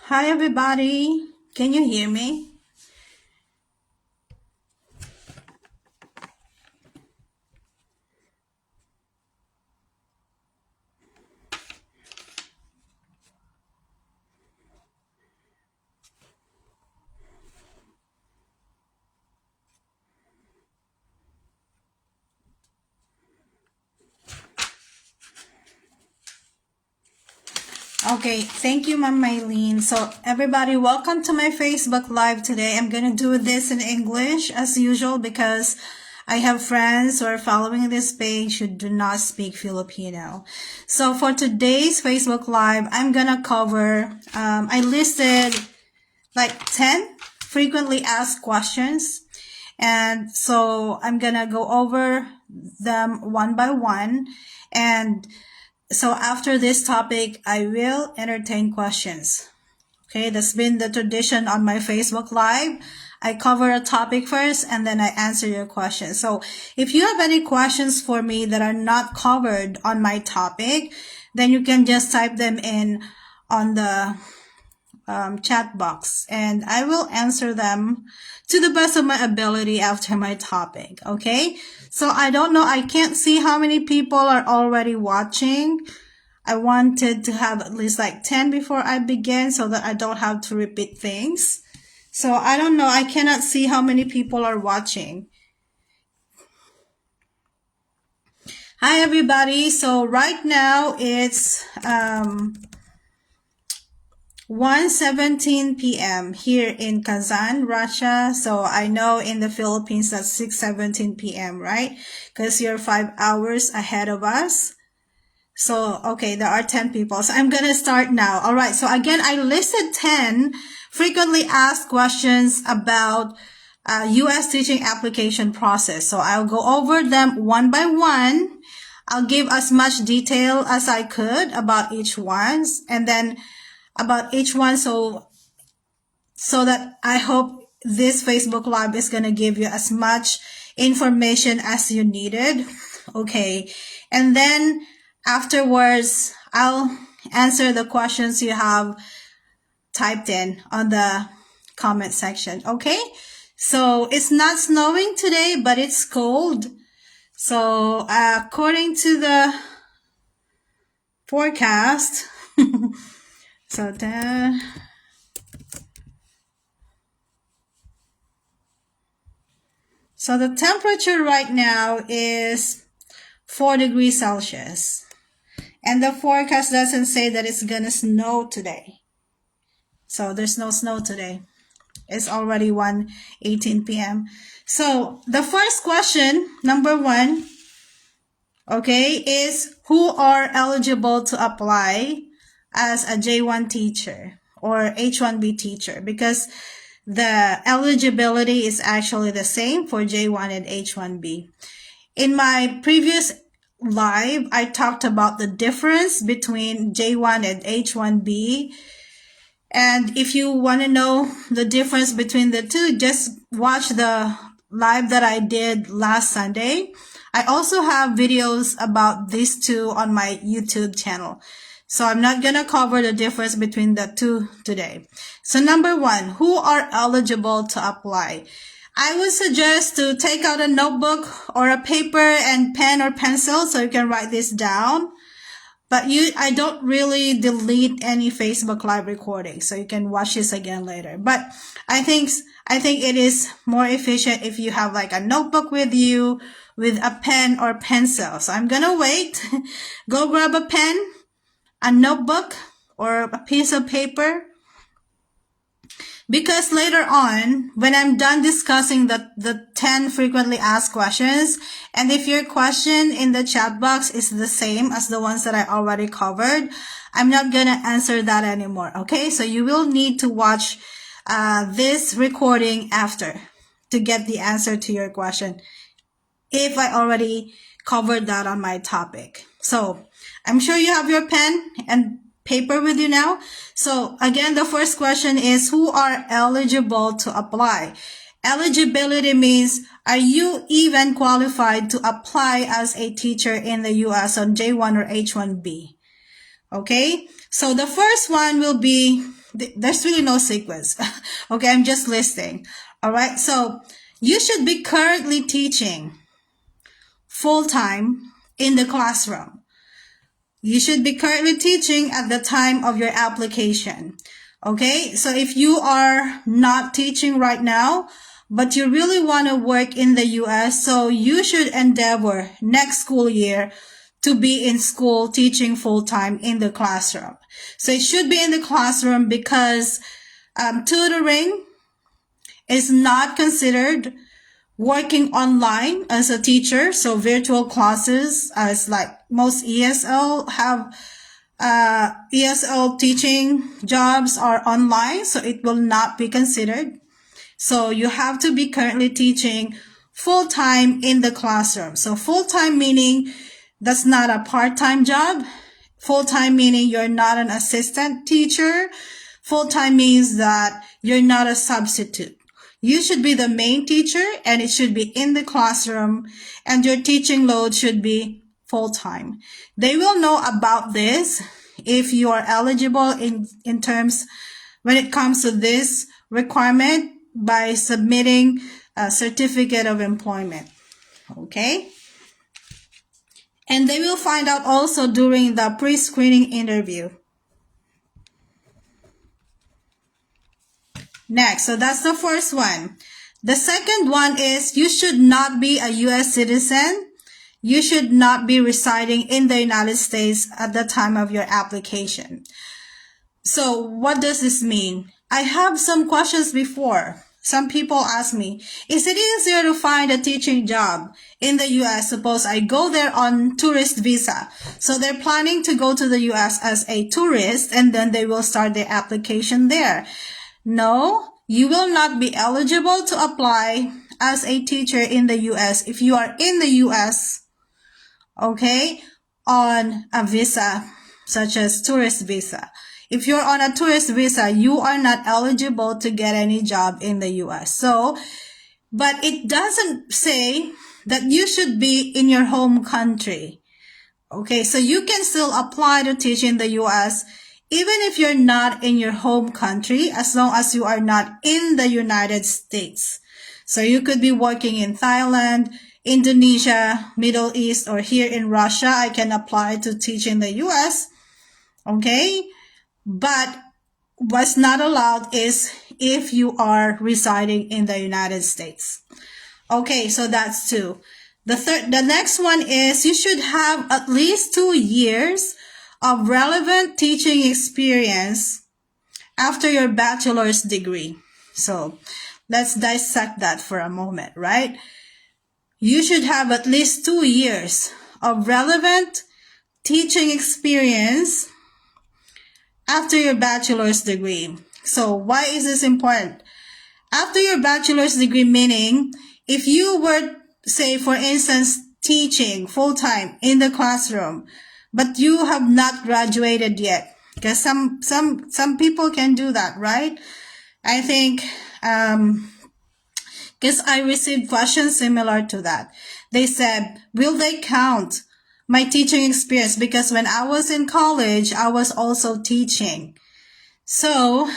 Hi everybody, can you hear me? Okay, thank you, Ma'am Mylene. So everybody, welcome to my Facebook Live today. I'm gonna do this in English as usual because I have friends who are following this page who do not speak Filipino. So for today's Facebook Live, I'm gonna cover, I listed like 10 frequently asked questions. And so I'm gonna go over them one by one. And so after this topic, I will entertain questions. Okay, that's been the tradition on my Facebook Live. I cover a topic first and then I answer your questions. So if you have any questions for me that are not covered on my topic, then you can just type them in on the chat box and I will answer them to the best of my ability after my topic. Okay, so I don't know, I can't see how many people are already watching. I wanted to have at least like 10 before I begin so that I don't have to repeat things. So I don't know, I cannot see how many people are watching. Hi everybody, so right now it's 1:17 p.m. here in Kazan, Russia. So I know in the Philippines that's 6:17 p.m., right? Because you're 5 hours ahead of us. So, okay, there are 10 people. So I'm going to start now. All right. So again, I listed 10 frequently asked questions about U.S. teaching application process. So I'll go over them one by one. I'll give as much detail as I could about each one and then about each one. So that I hope this Facebook Live is going to give you as much information as you needed. Okay. And then afterwards, I'll answer the questions you have typed in on the comment section. Okay. So it's not snowing today, but it's cold. So according to the forecast, so the temperature right now is 4 degrees Celsius. And the forecast doesn't say that it's gonna snow today. So there's no snow today. It's already 1:18 p.m. So the first question, number 1, okay, is who are eligible to apply as a J1 teacher or H1B teacher? Because the eligibility is actually the same for J1 and H1B. In my previous live, I talked about the difference between J1 and H1B. And if you want to know the difference between the two, just watch the live that I did last Sunday. I also have videos about these two on my YouTube channel. So I'm not going to cover the difference between the two today. So number 1, who are eligible to apply? I would suggest to take out a notebook or a paper and pen or pencil so you can write this down. But I don't really delete any Facebook Live recording, so you can watch this again later. But I think it is more efficient if you have like a notebook with you with a pen or pencil. So I'm gonna wait. Go grab a pen, a notebook, or a piece of paper. Because later on, when I'm done discussing the 10 frequently asked questions, and if your question in the chat box is the same as the ones that I already covered, I'm not gonna answer that anymore, okay? So you will need to watch this recording after to get the answer to your question, if I already covered that on my topic. So I'm sure you have your pen and paper with you now. So again, the first question is who are eligible to apply? Eligibility means, are you even qualified to apply as a teacher in the US on J1 or H1B? Okay, so the first one will be there's really no sequence. Okay, I'm just listing. All right, so you should be currently teaching full-time in the classroom. You should be currently teaching at the time of your application. Okay, so if you are not teaching right now, but you really want to work in the US, so you should endeavor next school year to be in school teaching full-time in the classroom. So it should be in the classroom because tutoring is not considered working online as a teacher. So virtual classes, as like most ESL have, ESL teaching jobs are online, so it will not be considered. So you have to be currently teaching full-time in the classroom. So full-time meaning that's not a part-time job. Full-time meaning you're not an assistant teacher. Full-time means that you're not a substitute. You should be the main teacher and it should be in the classroom, and your teaching load should be full-time. They will know about this if you are eligible in terms when it comes to this requirement by submitting a certificate of employment. Okay? And they will find out also during the pre-screening interview. Next, so that's the first one. The second one is you should not be a US citizen. You should not be residing in the United States at the time of your application. So what does this mean? I have some questions before. Some people ask me, is it easier to find a teaching job in the US? Suppose I go there on tourist visa. So they're planning to go to the US as a tourist and then they will start their application there. No, you will not be eligible to apply as a teacher in the US if you are in the US, okay, on a visa such as tourist visa. If you're on a tourist visa, you are not eligible to get any job in the US. So, but it doesn't say that you should be in your home country. Okay, so you can still apply to teach in the US even if you're not in your home country, as long as you are not in the United States. So you could be working in Thailand, Indonesia, Middle East, or here in Russia. I can apply to teach in the US. Okay? But what's not allowed is if you are residing in the United States. Okay, so that's two. The next one is you should have at least 2 years of relevant teaching experience after your bachelor's degree. So let's dissect that for a moment, right? You should have at least 2 years of relevant teaching experience after your bachelor's degree. So why is this important? After your bachelor's degree, meaning if you were, say, for instance, teaching full-time in the classroom, but you have not graduated yet, because some people can do that, right? I think, because I received questions similar to that. They said, will they count my teaching experience? Because when I was in college, I was also teaching. So,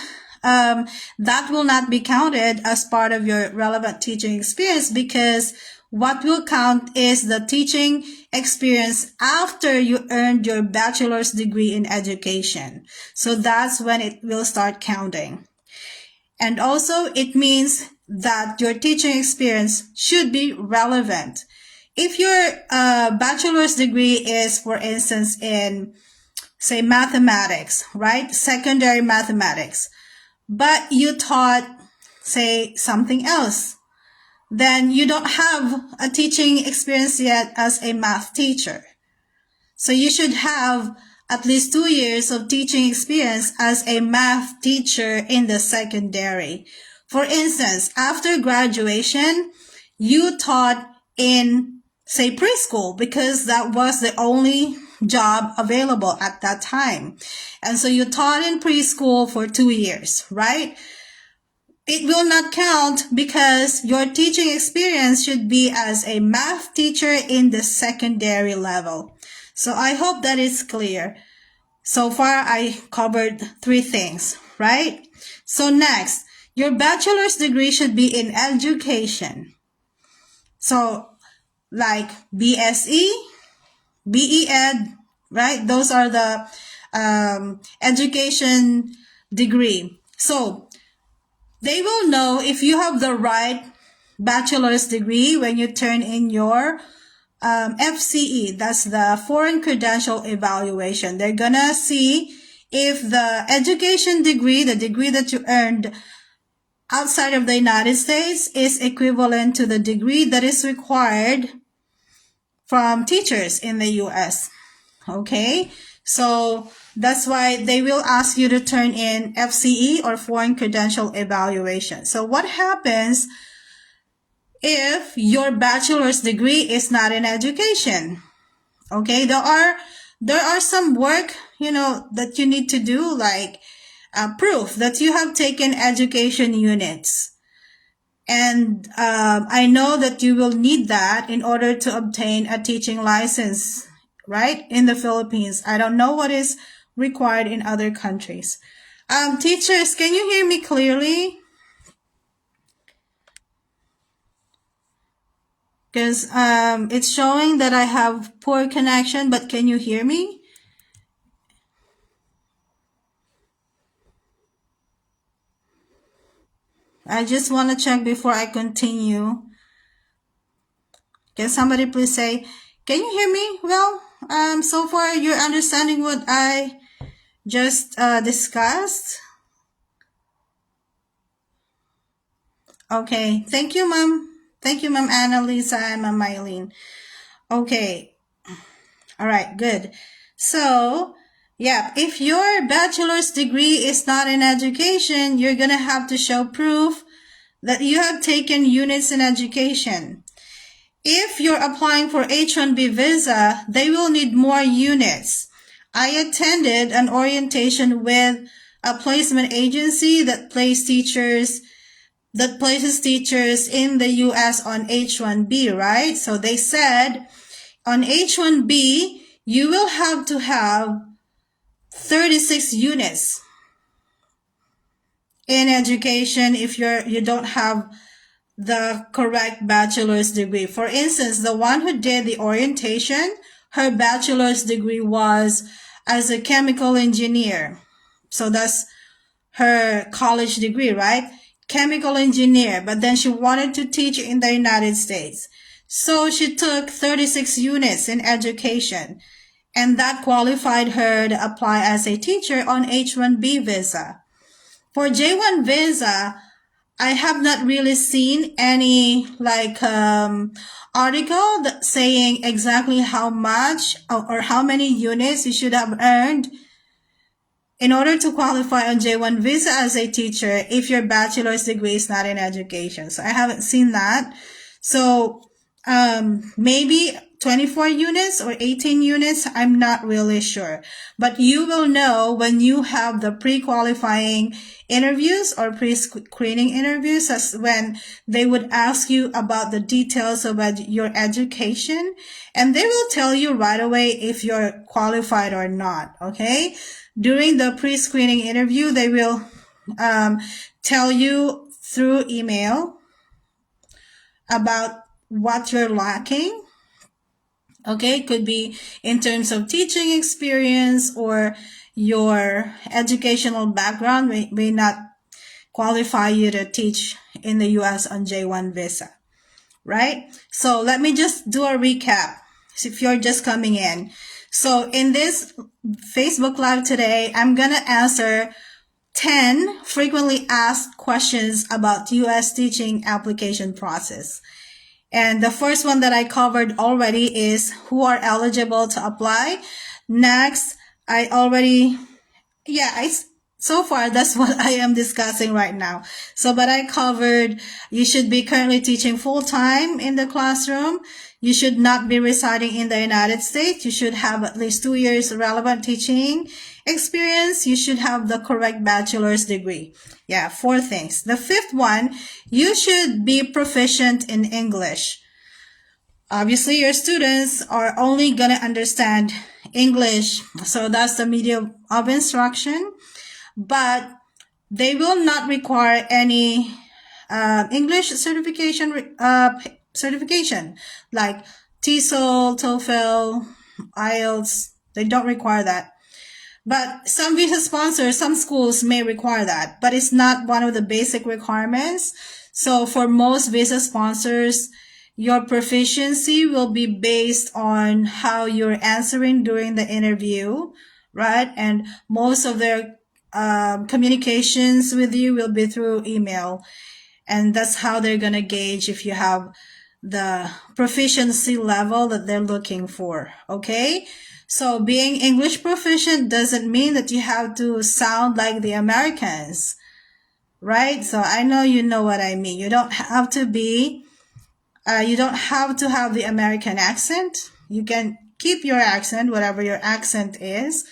that will not be counted as part of your relevant teaching experience, because what will count is the teaching experience after you earned your bachelor's degree in education. So that's when it will start counting. And also it means that your teaching experience should be relevant. If your bachelor's degree is, for instance, in, say, mathematics, right? Secondary mathematics, but you taught, say, something else, then you don't have a teaching experience yet as a math teacher. So you should have at least 2 years of teaching experience as a math teacher in the secondary. For instance, after graduation, you taught in, say, preschool, because that was the only job available at that time. And so you taught in preschool for 2 years, right? It will not count because your teaching experience should be as a math teacher in the secondary level. So I hope that is clear. So far, I covered 3 things. right? So next, your bachelor's degree should be in education. So like BSE, BE Ed, right? Those are the education degree. So they will know if you have the right bachelor's degree when you turn in your FCE. That's the Foreign Credential Evaluation. They're gonna see if the education degree, the degree that you earned outside of the United States, is equivalent to the degree that is required from teachers in the US. Okay, so that's why they will ask you to turn in FCE or Foreign Credential Evaluation. So what happens if your bachelor's degree is not in education? Okay, there are some work, that you need to do, like proof that you have taken education units. And I know that you will need that in order to obtain a teaching license, right? In the Philippines. I don't know what is required in other countries. Teachers, can you hear me clearly? Because it's showing that I have poor connection, but can you hear me? I just want to check before I continue. Can somebody please say, can you hear me? Well, so far you're understanding what I just discussed. Okay, thank you, Mom. Thank you, Mom Annalisa and Mom Mylene. Okay, all right, good. So, yeah, if your bachelor's degree is not in education, you're gonna have to show proof that you have taken units in education. If you're applying for H-1B visa, they will need more units. I attended an orientation with a placement agency that places teachers in the US on H-1B, right? So they said on H-1B, you will have to have 36 units in education if you don't have the correct bachelor's degree. For instance, the one who did the orientation, her bachelor's degree was as a chemical engineer. So that's her college degree, right? Chemical engineer, but then she wanted to teach in the United States. So she took 36 units in education, and that qualified her to apply as a teacher on H-1B visa. For J-1 visa, I have not really seen any article that saying exactly how much or how many units you should have earned in order to qualify on J-1 visa as a teacher if your bachelor's degree is not in education. So I haven't seen that. So maybe 24 units or 18 units, I'm not really sure. But you will know when you have the pre-qualifying interviews or pre-screening interviews. That's when they would ask you about the details about your education, and they will tell you right away if you're qualified or not, okay? During the pre-screening interview, they will tell you through email about what you're lacking. Okay, could be in terms of teaching experience or your educational background may not qualify you to teach in the US on J-1 visa, right? So let me just do a recap if you're just coming in. So in this Facebook Live today, I'm going to answer 10 frequently asked questions about US teaching application process. And the first one that I covered already is who are eligible to apply. Next, so far that's what I am discussing right now. But I covered you should be currently teaching full-time in the classroom. You should not be residing in the United States. You should have at least 2 years relevant teaching experience. You should have the correct bachelor's degree. Yeah, 4 things. The 5th one, you should be proficient in English. Obviously, your students are only going to understand English. So that's the medium of instruction. But they will not require any English certification like TESOL, TOEFL, IELTS. They don't require that. But some visa sponsors, some schools may require that, but it's not one of the basic requirements. So for most visa sponsors, your proficiency will be based on how you're answering during the interview, right? And most of their communications with you will be through email. And that's how they're going to gauge if you have the proficiency level that they're looking for. Okay. So being English proficient doesn't mean that you have to sound like the Americans, right? So I know you know what I mean. You don't have to be, you don't have to have the American accent. You can keep your accent, whatever your accent is,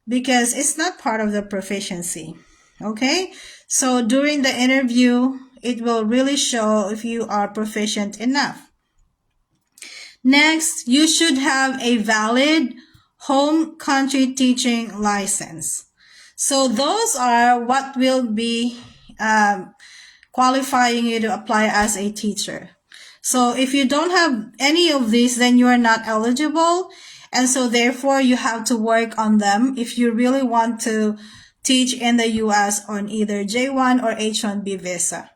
because it's not part of the proficiency. Okay. So during the interview, it will really show if you are proficient enough. Next, you should have a valid home country teaching license. So those are what will be qualifying you to apply as a teacher. So if you don't have any of these, then you are not eligible. And so therefore you have to work on them if you really want to teach in the US on either J1 or H1B visa.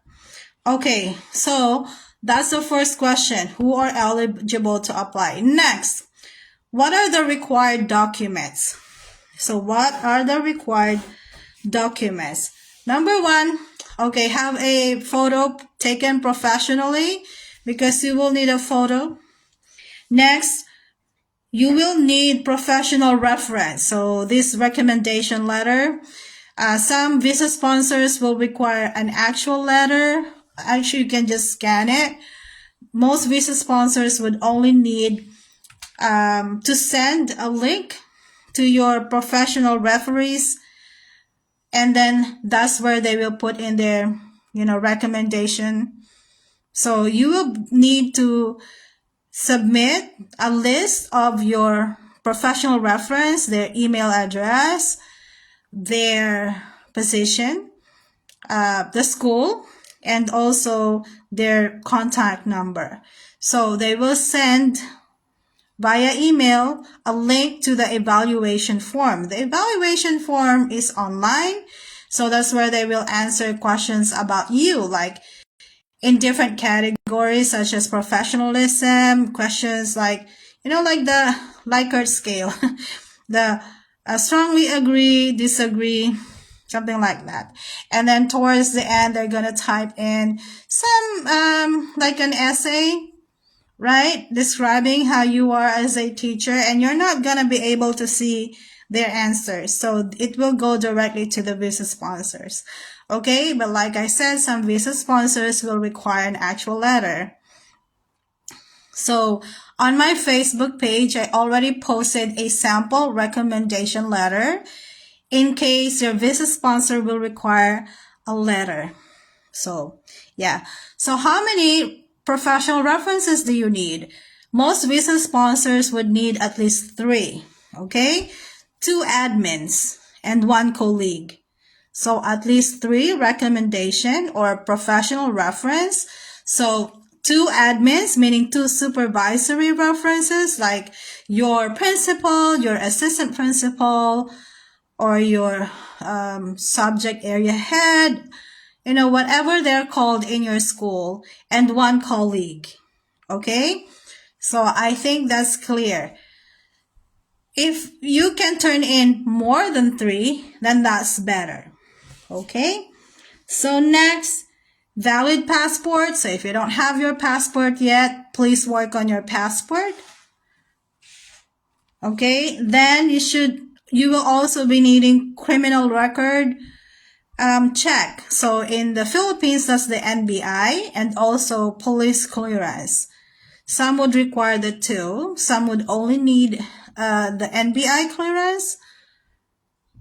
Okay, so that's the first question. Who are eligible to apply? Next, what are the required documents? So what are the required documents? Number one, okay, have a photo taken professionally because you will need a photo. Next, you will need professional reference. So this recommendation letter, some visa sponsors will require an actual letter. Actually, you can just scan it. Most visa sponsors would only need to send a link to your professional referees, and then that's where they will put in their, recommendation. So you will need to submit a list of your professional reference, their email address, their position, the school, and also their contact number. So they will send via email a link to the evaluation form. The evaluation form is online, so that's where they will answer questions about you, like in different categories such as professionalism, questions like, like the Likert scale, the strongly agree, disagree, something like that. And then towards the end, they're going to type in some, like an essay, right? Describing how you are as a teacher, and you're not going to be able to see their answers. So it will go directly to the visa sponsors. Okay. But like I said, some visa sponsors will require an actual letter. So on my Facebook page, I already posted a sample recommendation letter in case your visa sponsor will require a letter. So yeah. So how many professional references do you need? Most visa sponsors would need at least 3. Okay. 2 admins and 1 colleague. So at least 3 recommendation or professional reference. So 2 admins, meaning 2 supervisory references, like your principal, your assistant principal, or your subject area head, whatever they're called in your school, and 1 colleague. Okay? So I think that's clear. If you can turn in more than 3, then that's better. Okay? So next, valid passport. So if you don't have your passport yet, please work on your passport. Okay? Then you will also be needing criminal record check. So in the Philippines, that's the NBI, and also police clearance. Some would require the 2. Some would only need the NBI clearance.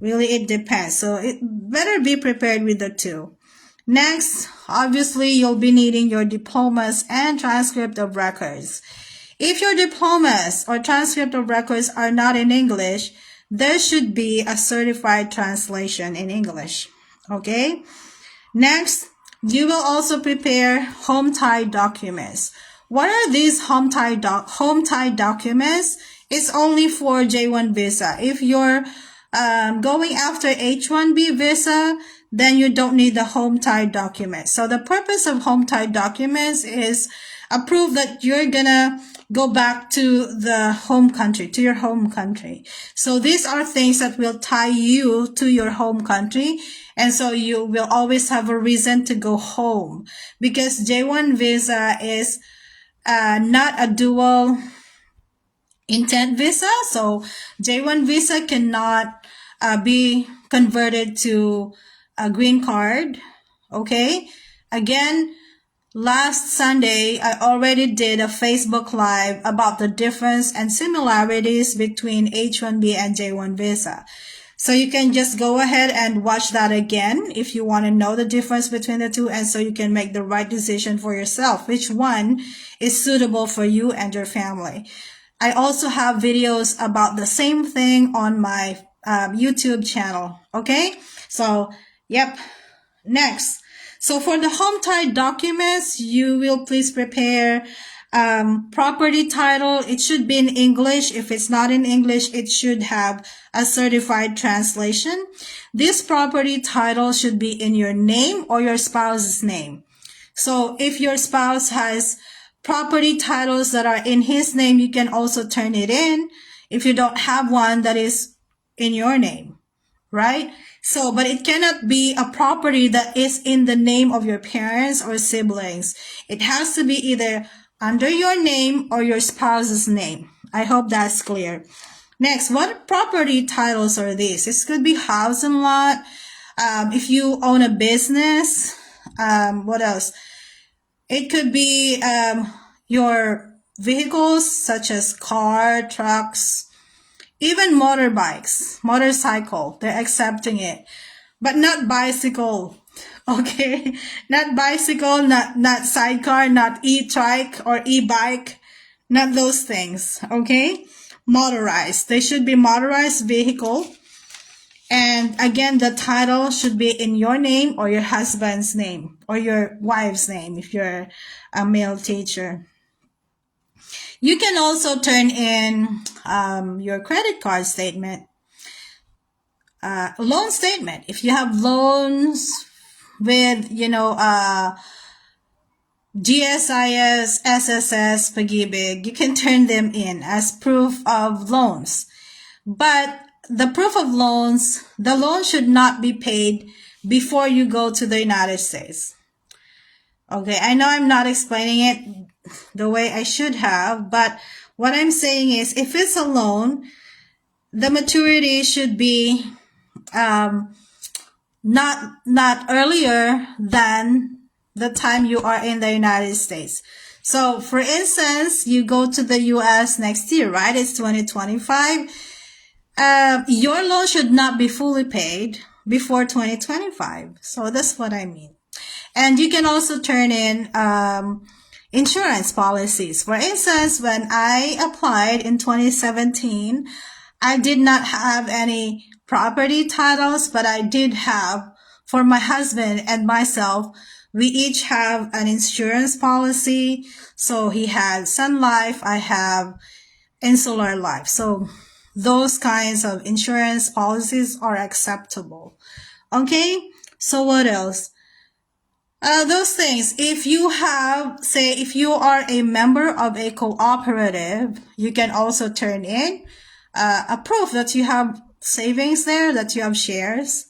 Really, it depends. So it better be prepared with the 2. Next, obviously, you'll be needing your diplomas and transcript of records. If your diplomas or transcript of records are not in English, there should be a certified translation in English. Okay. Next, you will also prepare home tie documents. What are these home tie documents? It's only for J1 visa. If you're going after H1B visa, then you don't need the home tie documents. So the purpose of home tie documents is a proof that you're gonna go back to the home country, to your home country. So these are things that will tie you to your home country. And so you will always have a reason to go home, because J1 visa is not a dual intent visa. So J1 visa cannot be converted to a green card. Okay. Again, last Sunday, I already did a Facebook Live about the difference and similarities between H1B and J1 visa. So you can just go ahead and watch that again if you want to know the difference between the two, and so you can make the right decision for yourself, which one is suitable for you and your family. I also have videos about the same thing on my YouTube channel. Okay. So, yep. Next. So for the home tie documents, you will please prepare property title. It should be in English. If it's not in English, it should have a certified translation. This property title should be in your name or your spouse's name. So if your spouse has property titles that are in his name, you can also turn it in if you don't have one that is in your name, right? So, but it cannot be a property that is in the name of your parents or siblings. It has to be either under your name or your spouse's name. I hope that's clear. Next, what property titles are these? This could be house and lot. If you own a business, what else? It could be your vehicles such as car, trucks, even motorbikes, motorcycle. They're accepting it, but not bicycle. Okay, not bicycle, not sidecar, not e-trike or e-bike, not those things. Okay, motorized. They should be motorized vehicle. And again, the title should be in your name or your husband's name or your wife's name if you're a male teacher. You can also turn in your credit card statement, loan statement. If you have loans with, GSIS, SSS, Pag-ibig, you can turn them in as proof of loans. But the proof of loans, the loan should not be paid before you go to the United States. Okay, I know I'm not explaining it the way I should have, but what I'm saying is if it's a loan, the maturity should be not earlier than the time you are in the United States. So for instance, you go to the US next year, right? It's 2025. Your loan should not be fully paid before 2025. So that's what I mean. And you can also turn in insurance policies. For instance, when I applied in 2017, I did not have any property titles, but I did have, for my husband and myself, we each have an insurance policy. So he had Sun Life, I have Insular Life. So those kinds of insurance policies are acceptable. Okay, so what else? Those things. If you have, say, if you are a member of a cooperative, you can also turn in a proof that you have savings there, that you have shares.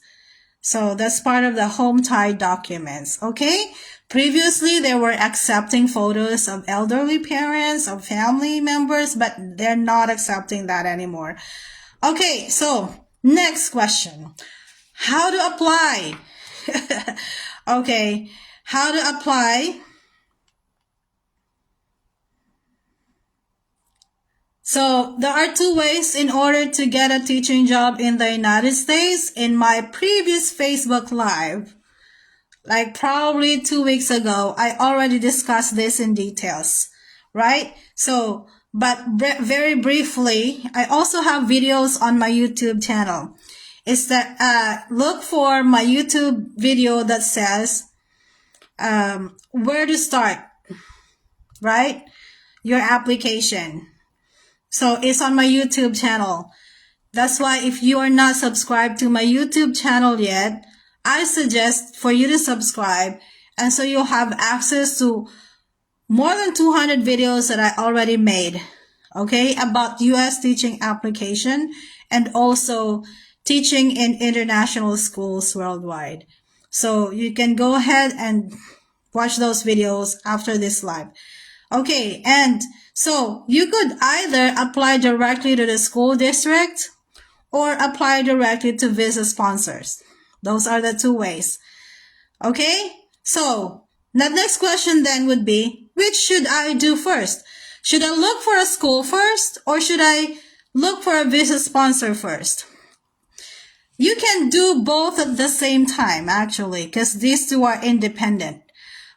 So that's part of the home tie documents. Okay. Previously, they were accepting photos of elderly parents, of family members, but they're not accepting that anymore. Okay. So next question. How to apply? Okay. How to apply? So there are two ways in order to get a teaching job in the United States. In my previous Facebook Live, like probably 2 weeks ago, I already discussed this in details, right? So, but very briefly, I also have videos on my YouTube channel. is that look for my YouTube video that says where to start, right? Your application. So it's on my YouTube channel. That's why if you are not subscribed to my YouTube channel yet, I suggest for you to subscribe, and so you'll have access to more than 200 videos that I already made, okay, about US teaching application and also teaching in international schools worldwide. So you can go ahead and watch those videos after this live. Okay, and so you could either apply directly to the school district or apply directly to visa sponsors. Those are the two ways. Okay, so the next question then would be, which should I do first? Should I look for a school first, or should I look for a visa sponsor first? You can do both at the same time, actually, because these two are independent.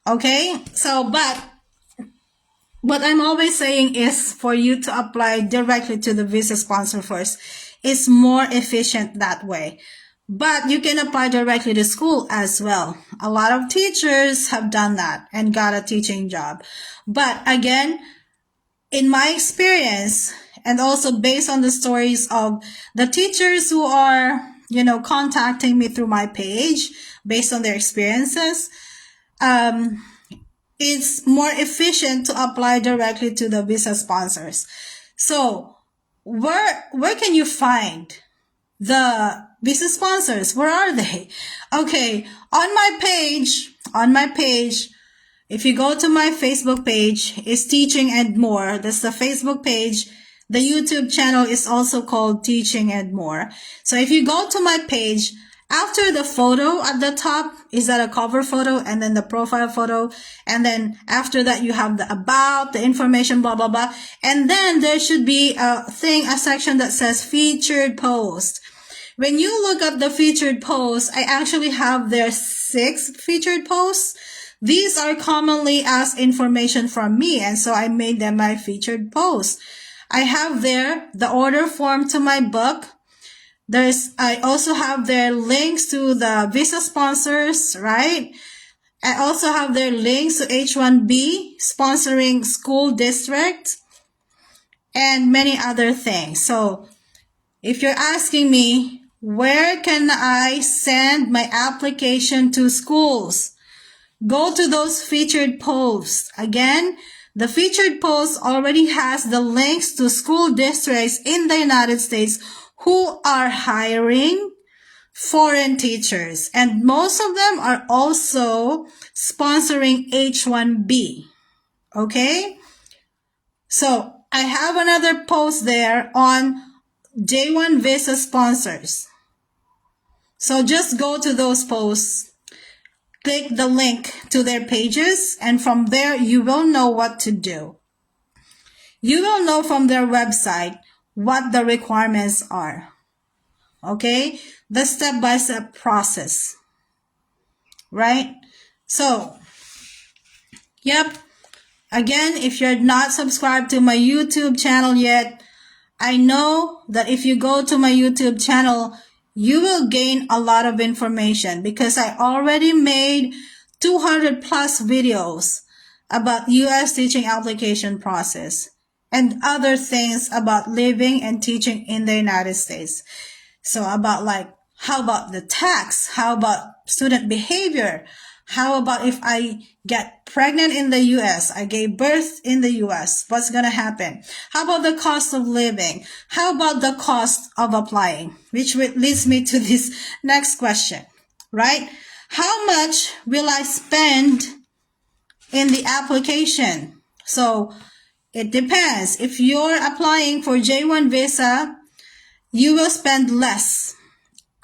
Okay, so but what I'm always saying is for you to apply directly to the visa sponsor first. It's more efficient that way. But you can apply directly to school as well. A lot of teachers have done that and got a teaching job. But again, in my experience, and also based on the stories of the teachers who are, contacting me through my page based on their experiences, it's more efficient to apply directly to the visa sponsors. So where can you find the visa sponsors? Where are they? Okay, on my page, if you go to my Facebook page, it's Teaching and More. That's the Facebook page. The YouTube channel is also called Teaching and More. So if you go to my page, after the photo at the top, is that a cover photo, and then the profile photo, and then after that you have the about, the information, blah, blah, blah. And then there should be a section that says featured post. When you look up the featured posts, I actually have there 6 featured posts. These are commonly asked information from me, and so I made them my featured posts. I have there the order form to my book. I also have their links to the visa sponsors, right? I also have their links to H1B sponsoring school district and many other things. So if you're asking me, where can I send my application to schools? Go to those featured posts. Again, the featured post already has the links to school districts in the United States who are hiring foreign teachers. And most of them are also sponsoring H1B. Okay? So I have another post there on J1 visa sponsors. So just go to those posts, click the link to their pages, and from there you will know what to do. You will know from their website what the requirements are. Okay? The step-by-step process. Right? So, yep. Again, if you're not subscribed to my YouTube channel yet, I know that if you go to my YouTube channel, you will gain a lot of information because I already made 200 plus videos about US teaching application process and other things about living and teaching in the United States. So about how about the tax? How about student behavior? How about if I get pregnant in the US, I gave birth in the US, what's going to happen? How about the cost of living? How about the cost of applying? Which leads me to this next question, right? How much will I spend in the application? So it depends. If you're applying for J1 visa, you will spend less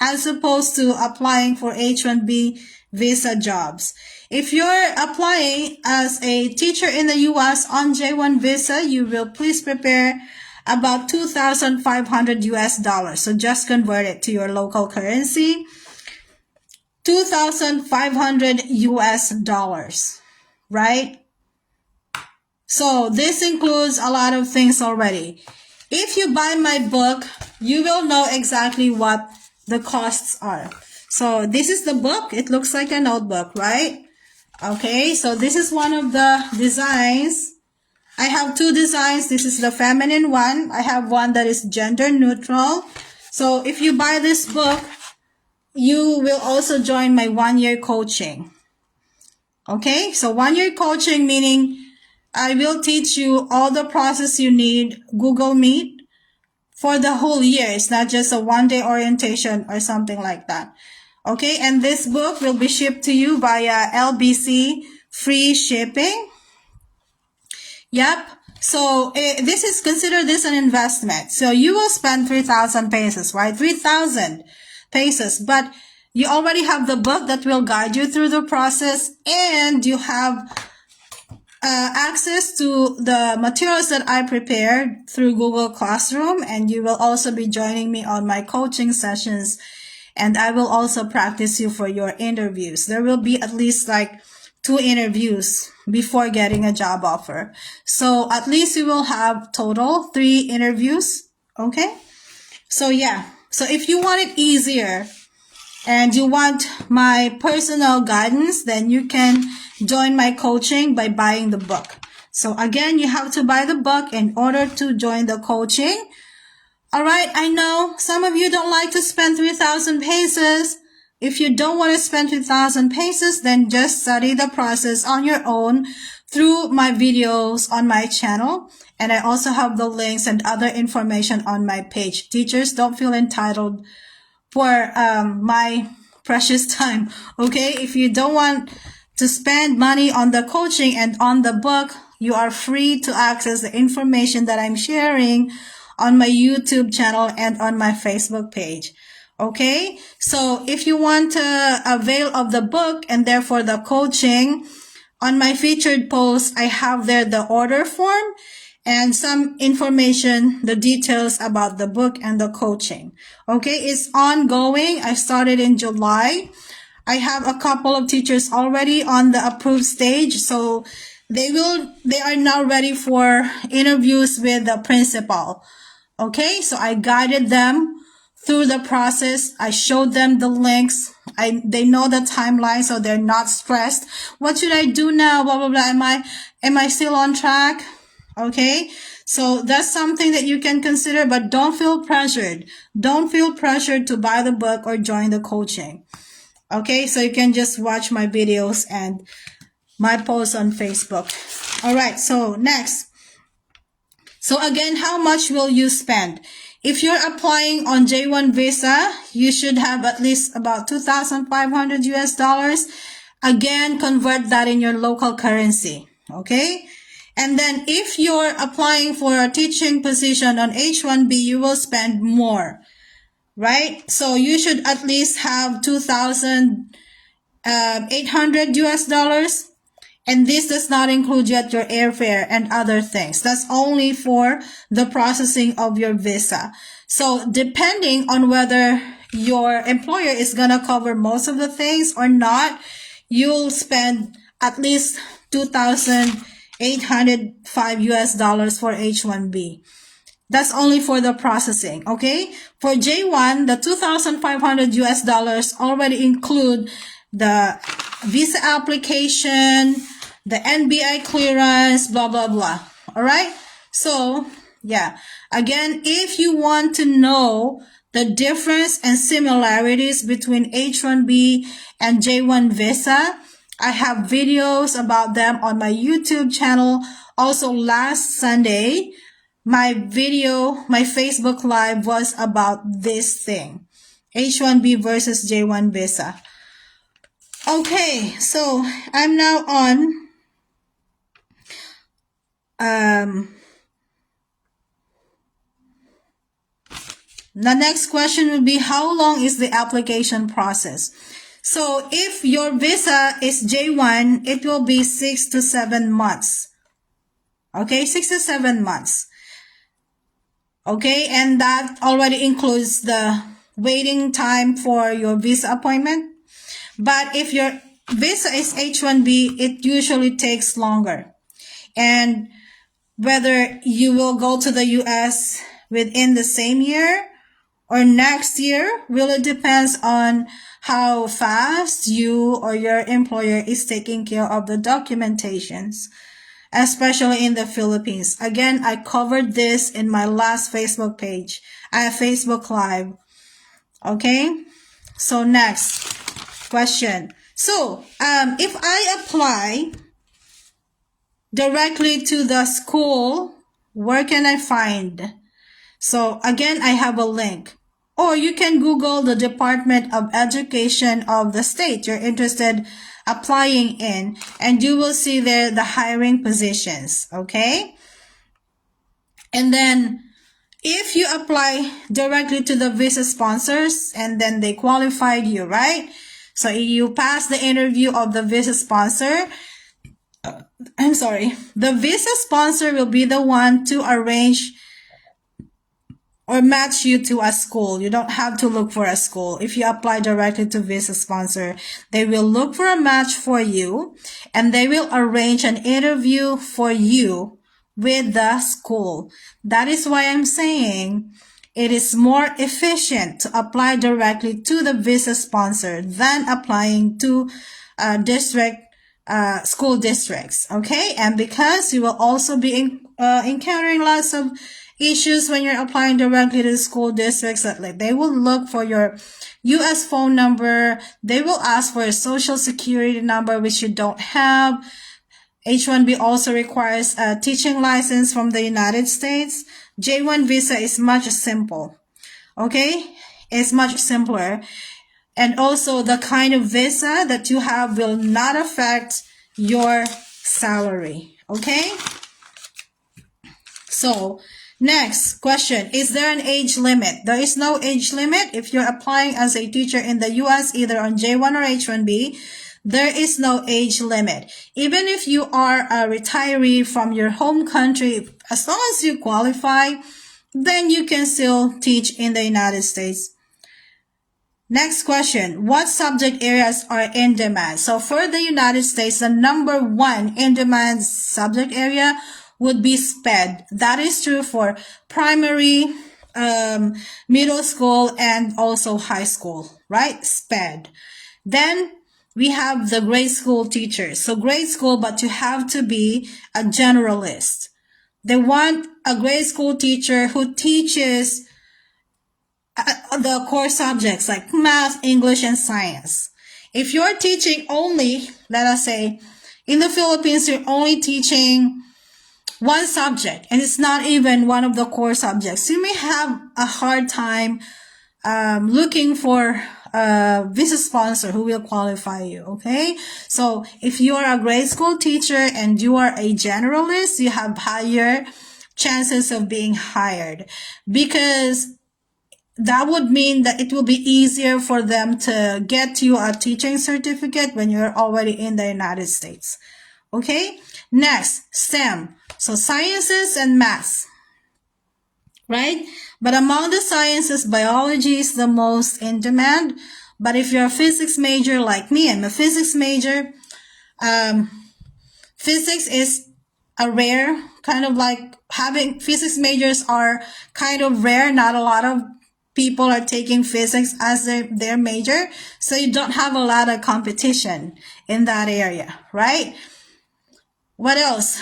as opposed to applying for H1B visa jobs. If you're applying as a teacher in the US on J1 visa, you will please prepare about 2,500 US dollars. So just convert it to your local currency. 2,500 US dollars, right? So this includes a lot of things already. If you buy my book, you will know exactly what the costs are. So this is the book. It looks like a notebook, right? Okay, so this is one of the designs. I have two designs. This is the feminine one. I have one that is gender neutral. So if you buy this book, you will also join my 1-year coaching. Okay, so 1-year coaching meaning I will teach you all the process you need, Google Meet, for the whole year. It's not just a 1-day orientation or something like that. Okay, and this book will be shipped to you via LBC, free shipping. Yep. So this is, consider this an investment. So you will spend 3,000 pesos, right? 3,000 pesos, but you already have the book that will guide you through the process, and you have access to the materials that I prepared through Google Classroom, and you will also be joining me on my coaching sessions, and I will also practice you for your interviews. There will be at least like 2 interviews before getting a job offer. So at least you will have total 3 interviews. Okay. So yeah. So if you want it easier and you want my personal guidance, then you can join my coaching by buying the book. So again, you have to buy the book in order to join the coaching. All right. I know some of you don't like to spend 3,000 pesos. If you don't want to spend 2,000 pesos, then just study the process on your own through my videos on my channel. And I also have the links and other information on my page. Teachers, don't feel entitled for my precious time. Okay. If you don't want to spend money on the coaching and on the book, you are free to access the information that I'm sharing on my YouTube channel and on my Facebook page. Okay, so if you want to avail of the book and therefore the coaching, on my featured post, I have there the order form and some information, the details about the book and the coaching. Okay, it's ongoing. I started in July. I have a couple of teachers already on the approved stage, so they are now ready for interviews with the principal. Okay, so I guided them through the process. I showed them the links. They know the timeline, so they're not stressed. What should I do now? Blah, blah, blah. Am I still on track? Okay. So that's something that you can consider, but don't feel pressured. Don't feel pressured to buy the book or join the coaching. Okay. So you can just watch my videos and my posts on Facebook. All right. So next. So again, how much will you spend? If you're applying on J1 visa, you should have at least about 2,500 US dollars. Again, convert that in your local currency. Okay. And then if you're applying for a teaching position on H1B, you will spend more, right? So you should at least have 2,800 US dollars. And this does not include yet your airfare and other things. That's only for the processing of your visa. So depending on whether your employer is going to cover most of the things or not, you'll spend at least 2,805 US dollars for H1B. That's only for the processing. Okay. For J1, the 2,500 US dollars already include the visa application, the NBI clearance, blah, blah, blah. All right. So yeah, again, if you want to know the difference and similarities between H1B and J1 visa, I have videos about them on my YouTube channel. Also last Sunday, my Facebook live was about this thing, H1B versus J1 visa. Okay, so I'm now on the next question would be, how long is the application process? So if your visa is J1, it will be 6 to 7 months. Okay, 6 to 7 months. Okay, and that already includes the waiting time for your visa appointment. But if your visa is H1B, it usually takes longer. And whether you will go to the US within the same year or next year? Will it depends on how fast you or your employer is taking care of the documentations, especially in the Philippines. Again, I covered this in my last Facebook page, Facebook Live. Okay? So next question. So, if I apply directly to the school, where can I find? So again, I have a link. Or you can Google the Department of Education of the state you're interested applying in, and you will see there the hiring positions. Okay? And then if you apply directly to the visa sponsors and then they qualified you, right? So you pass the interview of the visa sponsor. The visa sponsor will be the one to arrange or match you to a school. You don't have to look for a school. If you apply directly to visa sponsor, they will look for a match for you and they will arrange an interview for you with the school. That is why I'm saying it is more efficient to apply directly to the visa sponsor than applying to school districts. Okay. And because you will also be encountering lots of issues when you're applying directly to the school districts, that like they will look for your US phone number. They will ask for a social security number, which you don't have. H-1B also requires a teaching license from the United States. J-1 visa is much simple. Okay? It's much simpler. And also the kind of visa that you have will not affect your salary. Okay? So, next question. Is there an age limit? There is no age limit. If you're applying as a teacher in the US, either on J1 or H1B, there is no age limit. Even if you are a retiree from your home country, as long as you qualify, then you can still teach in the United States. Next question. What subject areas are in demand? So for the United States, the number one in demand subject area would be SPED. That is true for primary, middle school, and also high school, right? SPED. Then we have the grade school teachers. So grade school, but you have to be a generalist. They want a grade school teacher who teaches the core subjects like math, English, and science. If you're teaching only, let us say, in the Philippines, you're only teaching one subject, and it's not even one of the core subjects, you may have a hard time looking for a visa sponsor who will qualify you. Okay, so if you are a grade school teacher and you are a generalist, you have higher chances of being hired, because that would mean that it will be easier for them to get you a teaching certificate when you're already in the United States. Okay, next, STEM. So sciences and maths, right? But among the sciences, biology is the most in demand. But if you're a physics major like me, I'm a physics major, physics is a rare, kind of like having physics majors are kind of rare. Not a lot of people are taking physics as their major. So you don't have a lot of competition in that area, right? What else?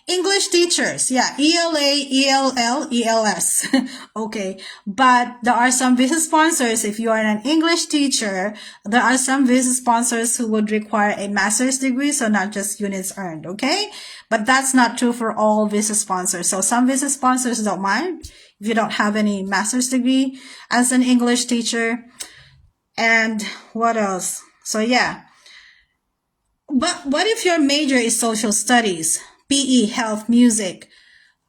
English teachers. Yeah. ELA, ELL, ELS. Okay. But there are some visa sponsors. If you are an English teacher, there are some visa sponsors who would require a master's degree. So not just units earned. Okay. But that's not true for all visa sponsors. So some visa sponsors don't mind if you don't have any master's degree as an English teacher. And what else? So yeah. But what if your major is social studies, PE, health, music,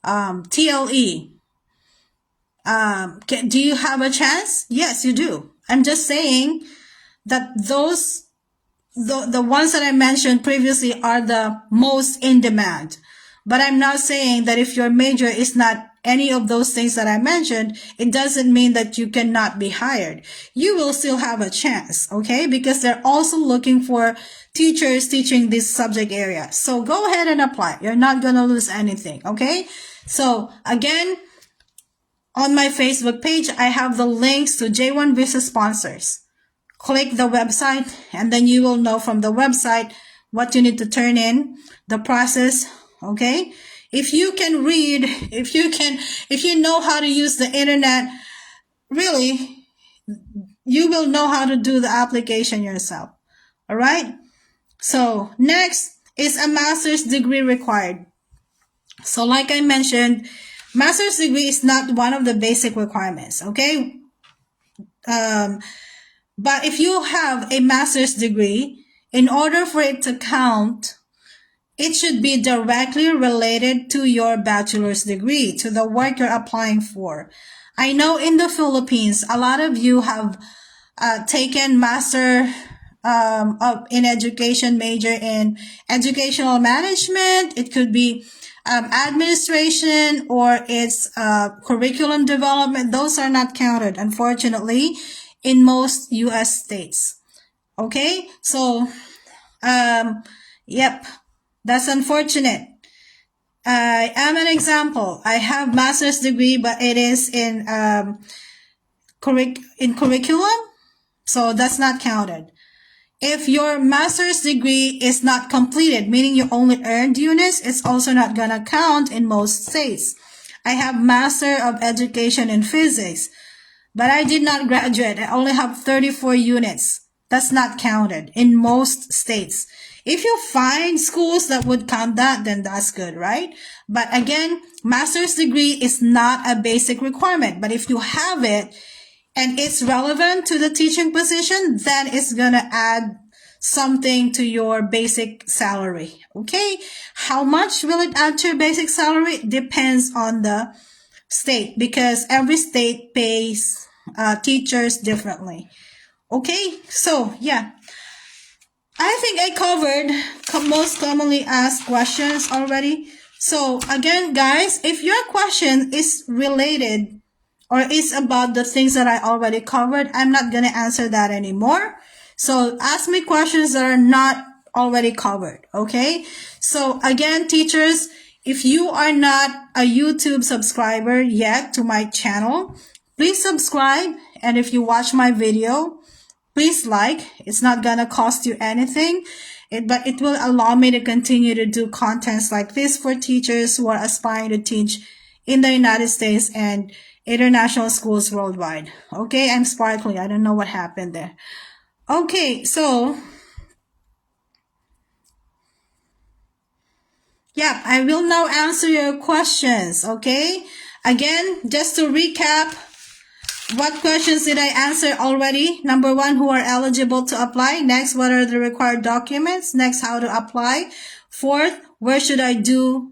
TLE? Do you have a chance? Yes, you do. I'm just saying that the ones that I mentioned previously are the most in demand. But I'm not saying that if your major is not any of those things that I mentioned, it doesn't mean that you cannot be hired. You will still have a chance, okay? Because they're also looking for teachers teaching this subject area. So go ahead and apply. You're not going to lose anything, okay? So again, on my Facebook page, I have the links to J1 visa sponsors. Click the website and then you will know from the website what you need to turn in, the process, okay? If you can read, if you know how to use the internet, really, you will know how to do the application yourself. All right? So next is a master's degree required. So like I mentioned, master's degree is not one of the basic requirements, okay? But if you have a master's degree, in order for it to count, it should be directly related to your bachelor's degree, to the work you're applying for. I know in the Philippines, a lot of you have taken master in education major in educational management. It could be administration, or it's curriculum development. Those are not counted, unfortunately, in most U.S. states. Okay, so yep, that's unfortunate. I am an example. I have master's degree, but it is in curriculum, so that's not counted. If your master's degree is not completed, meaning you only earned units, it's also not gonna count in most states. I have Master of Education in Physics, but I did not graduate. I only have 34 units. That's not counted in most states. If you find schools that would count that, then that's good, right? But again, master's degree is not a basic requirement. But if you have it and it's relevant to the teaching position, then it's gonna add something to your basic salary, okay? How much will it add to your basic salary? Depends on the state, because every state pays teachers differently. Okay, so yeah, I think I covered most commonly asked questions already. So again, guys, if your question is related or is about the things that I already covered, I'm not going to answer that anymore. So ask me questions that are not already covered, okay? So again, teachers, if you are not a YouTube subscriber yet to my channel, please subscribe. And if you watch my video, please like. It's not gonna cost you anything, but it will allow me to continue to do contents like this for teachers who are aspiring to teach in the United States and international schools worldwide. Okay, I'm sparkling. I don't know what happened there. Okay, so yeah, I will now answer your questions. Okay, again, just to recap, what questions did I answer already? Number one, who are eligible to apply? Next, what are the required documents? Next, how to apply? Fourth, what should I do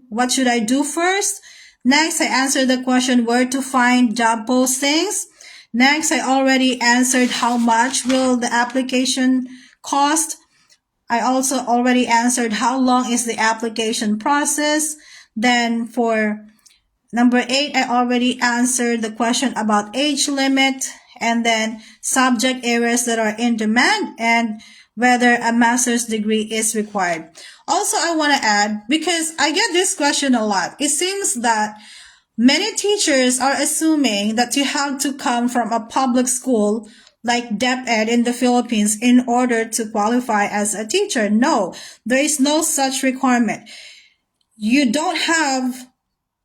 first? Next, I answered the question where to find job postings. Next, I already answered how much will the application cost. I also already answered how long is the application process. Then for number 8, I already answered the question about age limit, and then subject areas that are in demand, and whether a master's degree is required. Also, I want to add, because I get this question a lot, it seems that many teachers are assuming that you have to come from a public school like DepEd in the Philippines in order to qualify as a teacher. No, there is no such requirement. You don't have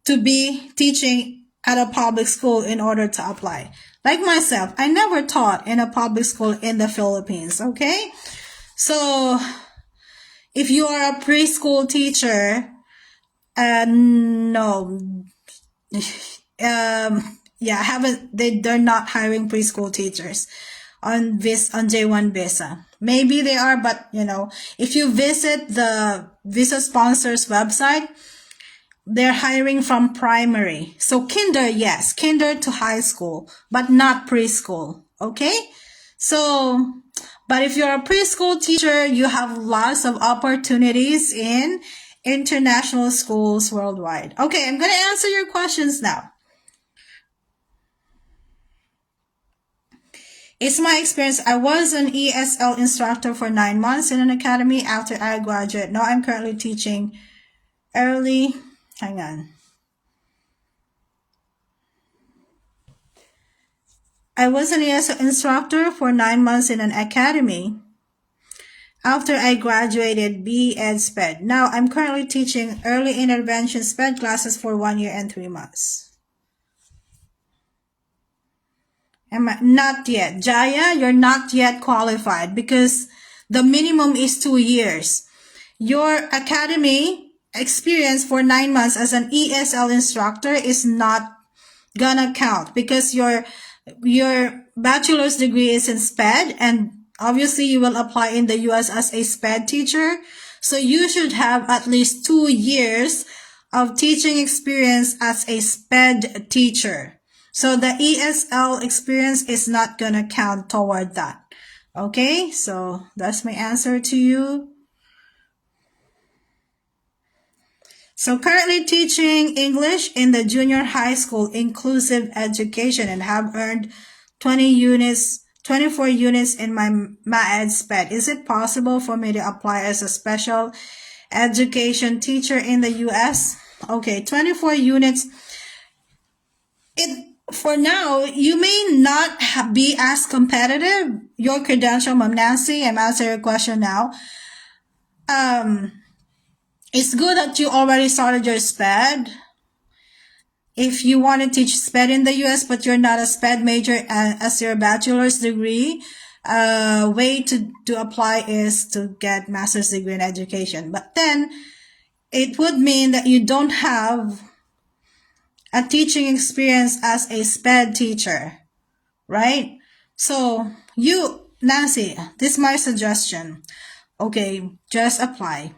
to be teaching at a public school in order to apply. Like myself, I never taught in a public school in the Philippines, okay? So, if you are a preschool teacher, no. They're not hiring preschool teachers on J1 visa. Maybe they are, but if you visit the visa sponsors website, they're hiring from primary. So kinder, yes, kinder to high school, but not preschool. Okay? So, but if you're a preschool teacher, you have lots of opportunities in international schools worldwide. Okay, I'm going to answer your questions now. It's my experience. I was an ESL instructor for 9 months in an academy after I graduated. Now I'm currently teaching early. Hang on. I was an ESL instructor for 9 months in an academy after I graduated BEd SPED. Now I'm currently teaching early intervention SPED classes for 1 year and 3 months. Not yet. Jaya, you're not yet qualified because the minimum is 2 years. Your academy experience for 9 months as an ESL instructor is not gonna count because your bachelor's degree is in SPED, and obviously you will apply in the US as a SPED teacher. So you should have at least 2 years of teaching experience as a SPED teacher. So the ESL experience is not gonna count toward that. Okay, so that's my answer to you. So currently teaching English in the junior high school inclusive education and have earned 24 units in my MAED SPED. Is it possible for me to apply as a special education teacher in the US? Okay, 24 units. For now, you may not be as competitive. Your credential, Ma'am Nancy, I'm answering your question now. It's good that you already started your SPED. If you want to teach SPED in the US, but you're not a SPED major as your bachelor's degree, way to apply is to get master's degree in education. But then it would mean that you don't have a teaching experience as a SPED teacher, right? So you, Nancy, this is my suggestion. Okay, just apply.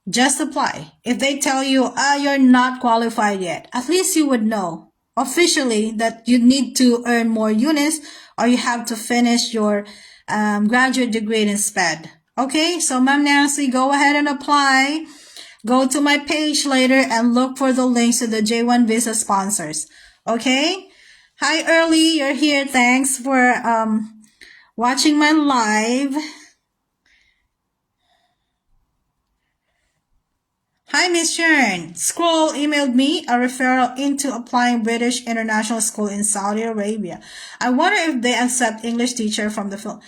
Just apply. If they tell you, you're not qualified yet, at least you would know officially that you need to earn more units or you have to finish your graduate degree in SPED. Okay, so Ma'am Nancy, go ahead and apply. Go to my page later and look for the links to the J1 visa sponsors. Okay? Hi, Early, you're here. Thanks for watching my live. Hi, Miss Sharon. Scroll emailed me a referral into applying British International School in Saudi Arabia. I wonder if they accept English teacher from the film.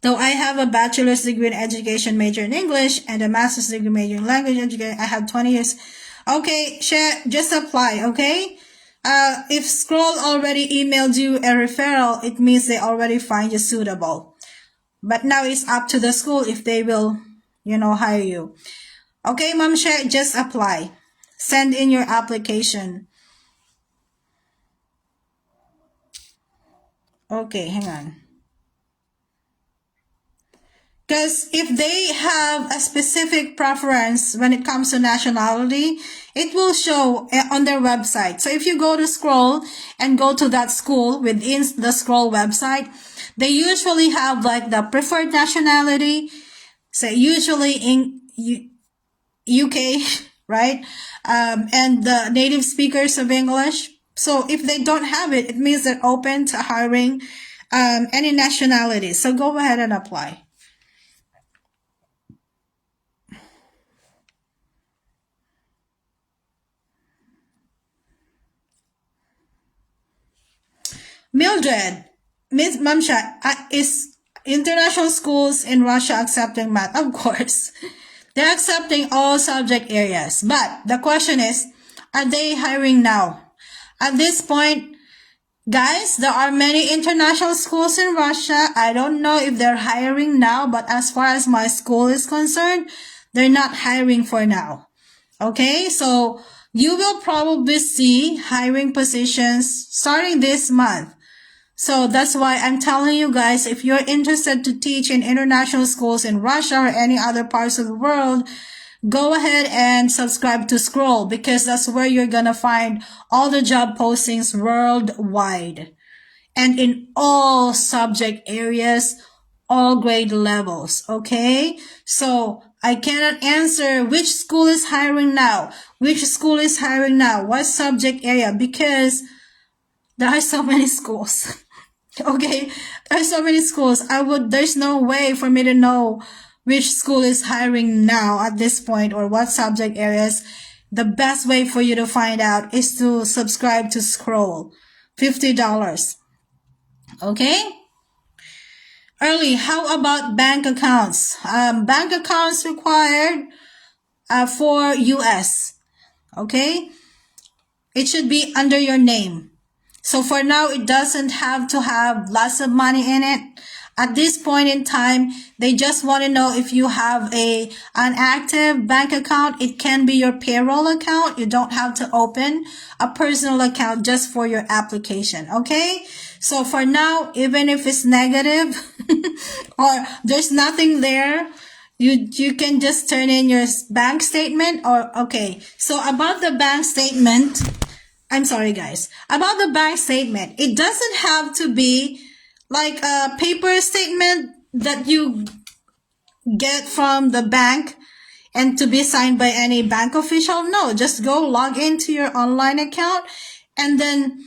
Though I have a bachelor's degree in education major in English and a master's degree major in language education, I have 20 years. Okay, share, just apply, okay? If Scroll already emailed you a referral, it means they already find you suitable. But now it's up to the school if they will, hire you. Okay, Mom Share, just apply. Send in your application. Okay, hang on. Because if they have a specific preference when it comes to nationality, it will show on their website. So if you go to Scroll and go to that school within the Scroll website, they usually have like the preferred nationality, say usually in UK, right? And the native speakers of English. So if they don't have it, it means they're open to hiring any nationality. So go ahead and apply. Mildred, Miss Mamsha, is international schools in Russia accepting math? Of course. They're accepting all subject areas. But the question is, are they hiring now? At this point, guys, there are many international schools in Russia. I don't know if they're hiring now, but as far as my school is concerned, they're not hiring for now. Okay, so you will probably see hiring positions starting this month. So that's why I'm telling you guys, if you're interested to teach in international schools in Russia or any other parts of the world, go ahead and subscribe to Scroll because that's where you're gonna find all the job postings worldwide and in all subject areas, all grade levels, okay? So I cannot answer which school is hiring now, what subject area, because there are so many schools. Okay, there's so many schools. There's no way for me to know which school is hiring now at this point or what subject areas. the best way for you to find out is to subscribe to Scroll. $50. Okay? Early, how about bank accounts? Bank accounts required for US. Okay? It should be under your name. So for now, it doesn't have to have lots of money in it. At this point in time, they just want to know if you have an active bank account. It can be your payroll account. You don't have to open a personal account just for your application. Okay? So for now, even if it's negative or there's nothing there, you can just turn in your bank statement or, okay. So about the bank statement, I'm sorry guys, about the bank statement, it doesn't have to be like a paper statement that you get from the bank and to be signed by any bank official. No, just go log into your online account and then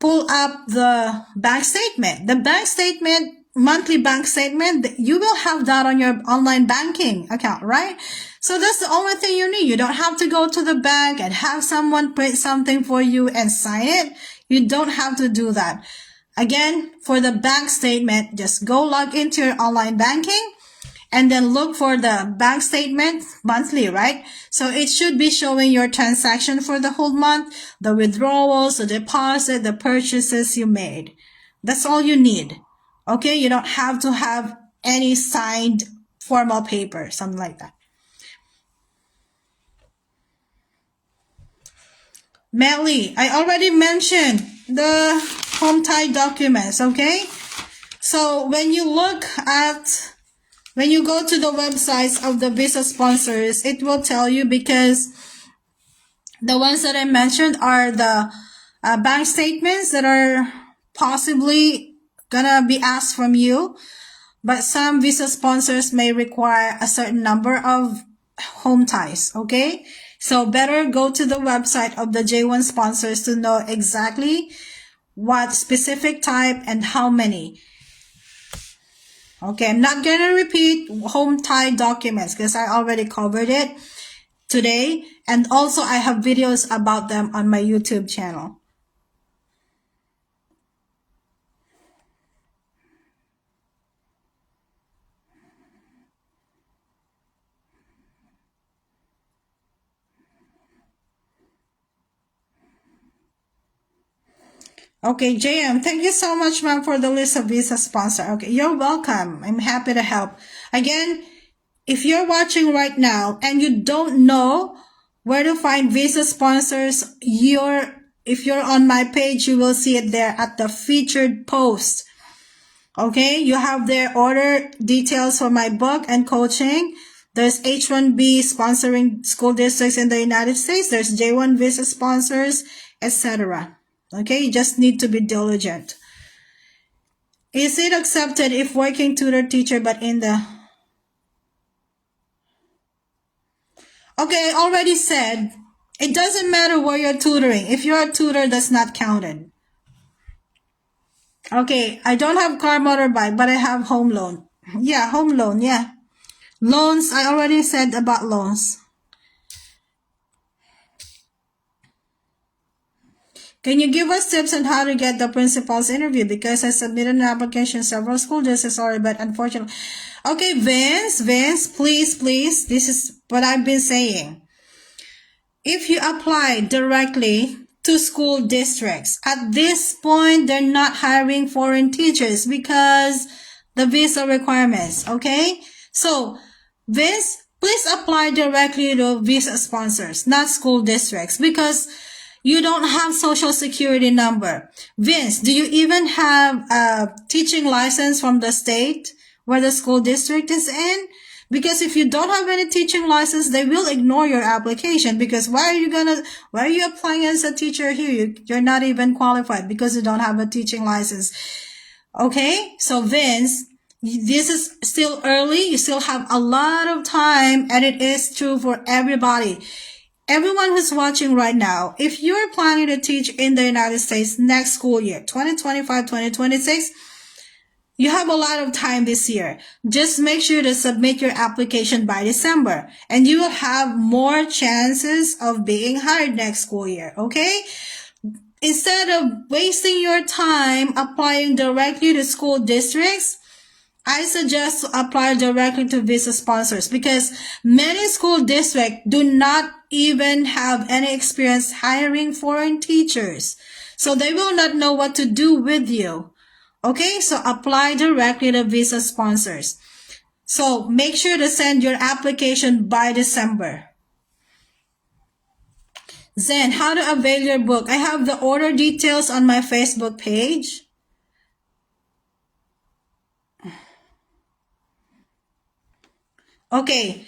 pull up the bank statement. The bank statement, monthly bank statement, you will have that on your online banking account, right? So that's the only thing you need. You don't have to go to the bank and have someone print something for you and sign it. You don't have to do that. Again, for the bank statement, just go log into your online banking and then look for the bank statement monthly, right? So it should be showing your transaction for the whole month, the withdrawals, the deposit, the purchases you made. That's all you need. Okay? You don't have to have any signed formal paper, something like that. Melly, I already mentioned the home tie documents, okay? So when you go to the websites of the visa sponsors, it will tell you, because the ones that I mentioned are the bank statements that are possibly gonna be asked from you, but some visa sponsors may require a certain number of home ties, okay? So better go to the website of the J1 sponsors to know exactly what specific type and how many. Okay, I'm not going to repeat home tie documents because I already covered it today. And also I have videos about them on my YouTube channel. Okay, JM, thank you so much, ma'am, for the list of visa sponsor. Okay, you're welcome. I'm happy to help. Again, if you're watching right now and you don't know where to find visa sponsors, if you're on my page, you will see it there at the featured post. Okay, you have their order details for my book and coaching. There's H-1B sponsoring school districts in the United States. There's J-1 visa sponsors, etc. Okay, you just need to be diligent. Is it accepted if working tutor teacher but in the... Okay, I already said, it doesn't matter where you're tutoring. If you're a tutor, that's not counted. Okay, I don't have car motorbike, but I have home loan. Yeah, home loan, yeah. Loans, I already said about loans. Can you give us tips on how to get the principal's interview? Because I submitted an application several school districts already, but unfortunately. Okay, Vince, please. This is what I've been saying. If you apply directly to school districts, at this point, they're not hiring foreign teachers because the visa requirements, okay? So, Vince, please apply directly to visa sponsors, not school districts, because you don't have social security number. Vince, do you even have a teaching license from the state where the school district is in? Because if you don't have any teaching license, they will ignore your application, because why are you applying as a teacher here? You're not even qualified because you don't have a teaching license. Okay? So Vince, this is still early. You still have a lot of time, and it is true for everybody. Everyone who's watching right now, if you're planning to teach in the United States next school year, 2025-2026, you have a lot of time this year. Just make sure to submit your application by December, and you will have more chances of being hired next school year, okay? Instead of wasting your time applying directly to school districts, I suggest to apply directly to visa sponsors, because many school districts do not even have any experience hiring foreign teachers. So they will not know what to do with you. Okay, so apply directly to visa sponsors. So make sure to send your application by December. Then, how to avail your book. I have the order details on my Facebook page. Okay,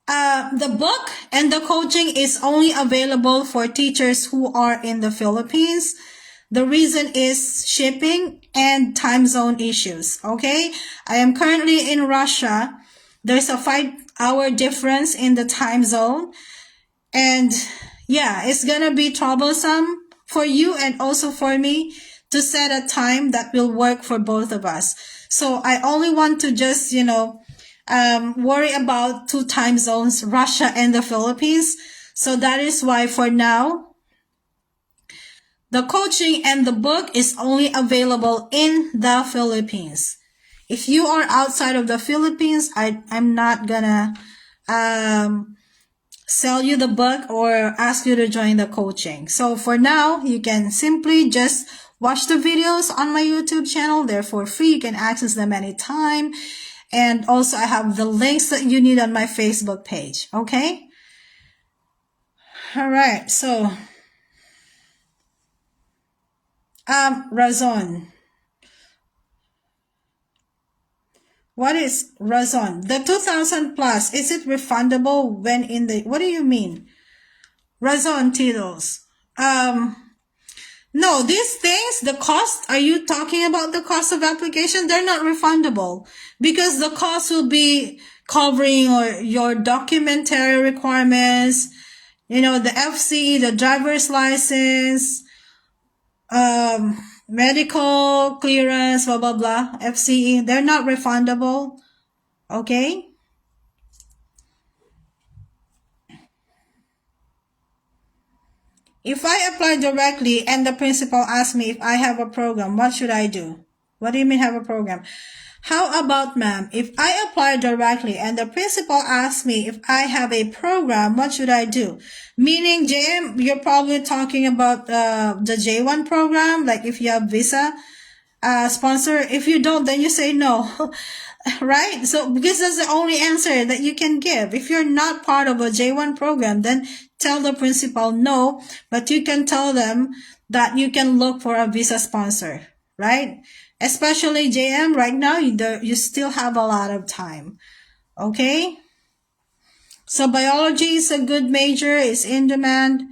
the book and the coaching is only available for teachers who are in the Philippines. The reason is shipping and time zone issues, okay? I am currently in Russia. There's a 5-hour difference in the time zone. And yeah, it's gonna be troublesome for you and also for me to set a time that will work for both of us. So I only want to just, worry about 2 time zones, Russia and the Philippines. So that is why for now, the coaching and the book is only available in the Philippines. If you are outside of the Philippines, I'm not gonna sell you the book or ask you to join the coaching. So for now, you can simply just watch the videos on my YouTube channel. They're for free. You can access them anytime. And also I have the links that you need on my Facebook page. Okay? All right. So, razon. What is razon? The 2,000 plus, is it refundable when in the, what do you mean? Razon titles. No, these things, the cost, are you talking about the cost of application? They're not refundable because the cost will be covering your documentary requirements, the FCE, the driver's license, medical clearance, blah, blah, blah, FCE. They're not refundable. Okay? If I apply directly and the principal asks me if I have a program, what should I do? What do you mean have a program? How about, ma'am, if I apply directly and the principal asks me if I have a program, what should I do? Meaning, JM, you're probably talking about the J1 program, like if you have visa sponsor. If you don't, then you say no. Right? So, because that's the only answer that you can give. If you're not part of a J1 program, then tell the principal no, but you can tell them that you can look for a visa sponsor, right? Especially JM, right now, you still have a lot of time. Okay? So biology is a good major, is in demand.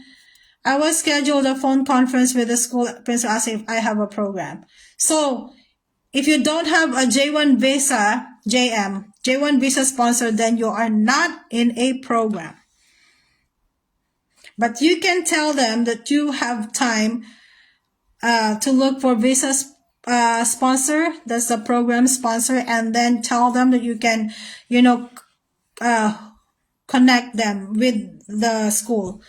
I was scheduled a phone conference with the school principal asking if I have a program. So, if you don't have a J1 visa, J1 visa sponsor, then you are not in a program. But you can tell them that you have time to look for visa sponsor, that's the program sponsor, and then tell them that you can, connect them with the school.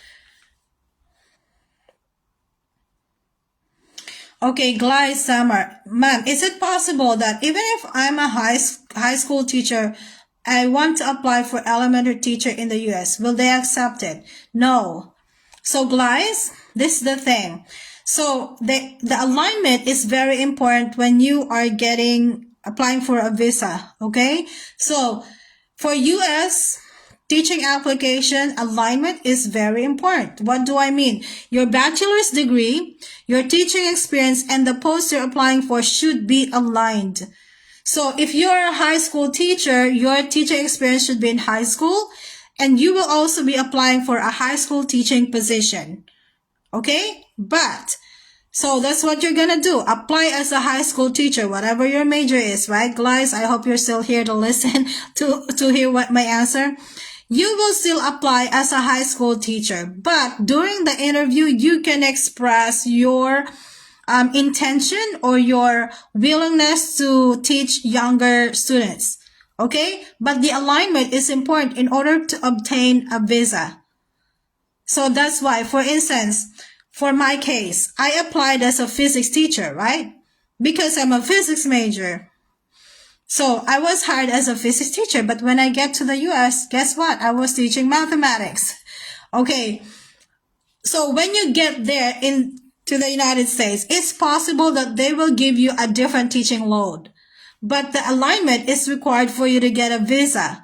Okay, Glide Summer. Ma'am, is it possible that even if I'm a high school teacher, I want to apply for elementary teacher in the US, will they accept it? No. So Glides, this is the thing. So the alignment is very important when you are applying for a visa, okay? So for US teaching application, alignment is very important. What do I mean? Your bachelor's degree, your teaching experience, and the post you're applying for should be aligned. So if you're a high school teacher, your teaching experience should be in high school, and you will also be applying for a high school teaching position. Okay? So that's what you're gonna do. Apply as a high school teacher, whatever your major is, right? Guys, I hope you're still here to listen to hear what my answer. You will still apply as a high school teacher, but during the interview, you can express your intention or your willingness to teach younger students. Okay? But the alignment is important in order to obtain a visa. So that's why, for instance, for my case, I applied as a physics teacher, right? Because I'm a physics major. So I was hired as a physics teacher, but when I get to the US, guess what? I was teaching mathematics. Okay. So when you get there to the United States, it's possible that they will give you a different teaching load. But the alignment is required for you to get a visa.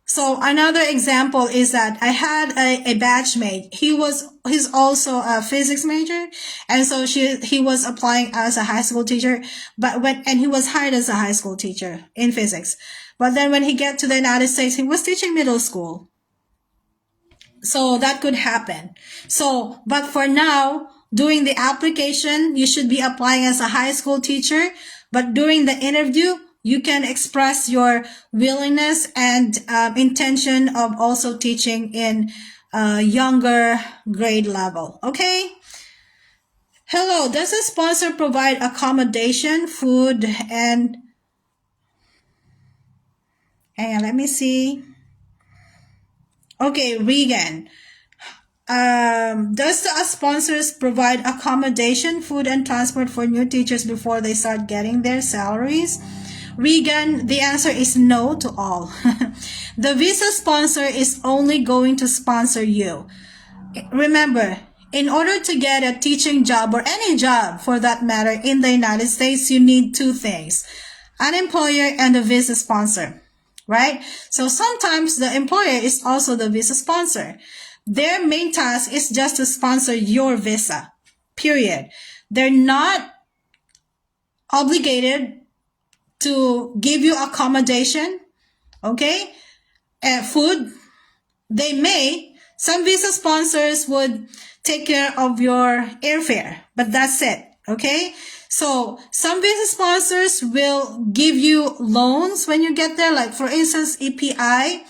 So another example is that I had a batchmate. He's also a physics major. And so he was applying as a high school teacher, and he was hired as a high school teacher in physics. But then when he get to the United States, he was teaching middle school. So that could happen. So, but for now, during the application, you should be applying as a high school teacher. But during the interview, you can express your willingness and intention of also teaching in a younger grade level. Okay? Hello, does a sponsor provide accommodation, food, and... Hang on, let me see. Okay, Regan. Does the sponsors provide accommodation, food, and transport for new teachers before they start getting their salaries? Regan, the answer is no to all. The visa sponsor is only going to sponsor you. Remember, in order to get a teaching job or any job for that matter in the United States, you need two things: an employer and a visa sponsor, right? So sometimes the employer is also the visa sponsor. Their main task is just to sponsor your visa, period. They're not obligated to give you accommodation, okay, and food. They may. Some visa sponsors would take care of your airfare, but that's it, okay? So some visa sponsors will give you loans when you get there, like for instance, EPI.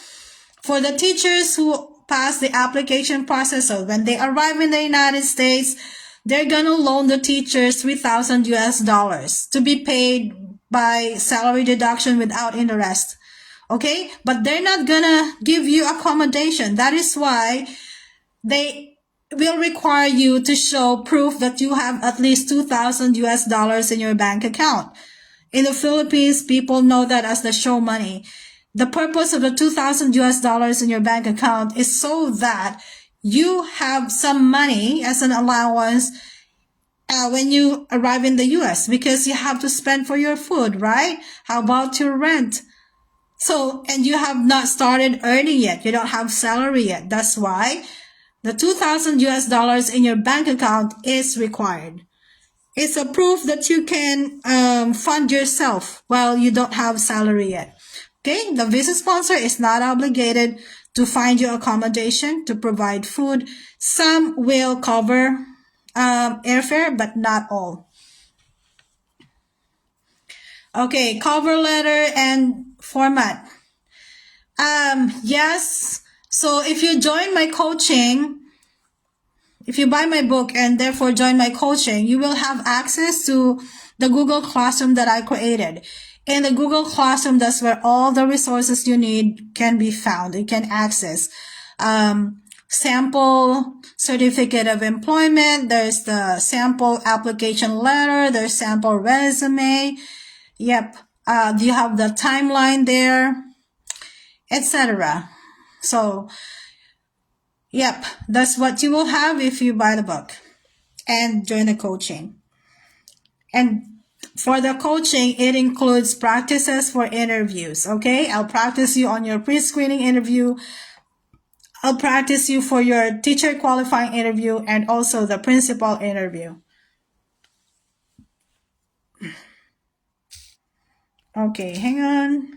For the teachers who pass the application process, so when they arrive in the United States, they're gonna loan the teachers $3,000 to be paid by salary deduction without interest. Okay? But they're not gonna give you accommodation. That is why they will require you to show proof that you have at least $2,000 in your bank account. In the Philippines, people know that as the show money. The purpose of the $2,000 in your bank account is so that you have some money as an allowance when you arrive in the US, because you have to spend for your food, right? How about your rent? So, and you have not started earning yet. You don't have salary yet. That's why the $2,000 in your bank account is required. It's a proof that you can fund yourself while you don't have salary yet. Okay, the visa sponsor is not obligated to find you accommodation, to provide food. Some will cover airfare, but not all. Okay, cover letter and format. Yes. So if you join my coaching, if you buy my book and therefore join my coaching, you will have access to the Google Classroom that I created. In the Google Classroom, that's where all the resources you need can be found. You can access sample certificate of employment. There's the sample application letter. There's sample resume. Yep. You have the timeline there, etc. So, yep, that's what you will have if you buy the book and join the coaching. And for the coaching, it includes practices for interviews, okay? I'll practice you on your pre-screening interview. I'll practice you for your teacher qualifying interview and also the principal interview. Okay, hang on.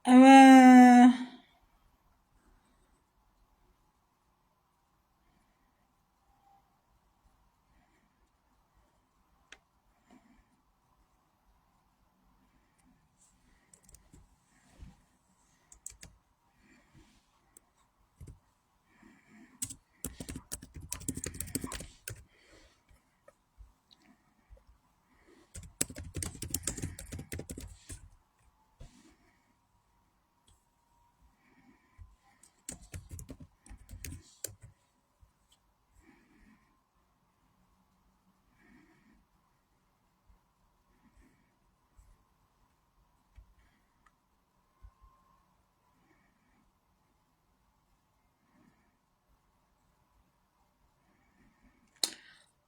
Uh,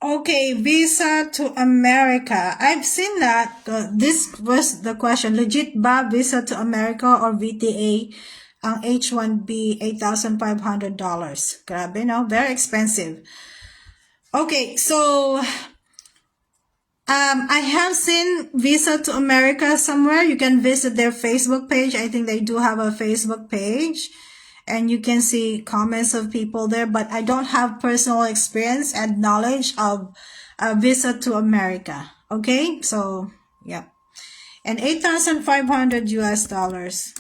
Okay, visa to America. I've seen that. This was the question. Legit ba visa to America or VTA? Ang H-1B, $8,500. Grabe, no? Very expensive. Okay, so I have seen Visa to America somewhere. You can visit their Facebook page. I think they do have a Facebook page. And you can see comments of people there. But I don't have personal experience and knowledge of Visa to America. Okay? So, yeah. And 8,500 US dollars.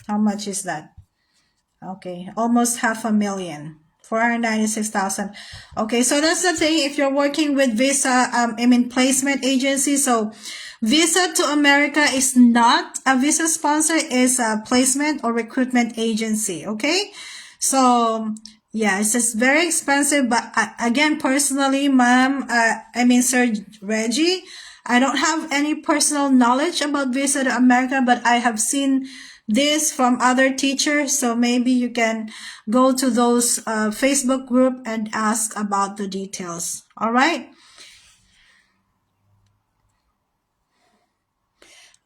How much is that? Okay, almost $500,000. 496,000. Okay, so that's the thing. If you're working with Visa, placement agency, so Visa to America is not a visa sponsor, is a placement or recruitment agency. Okay, so yeah, it's just very expensive. But again, personally, ma'am, Sir Reggie, I don't have any personal knowledge about Visa to America, but I have seen this from other teachers. So maybe you can go to those Facebook group and ask about the details. All right.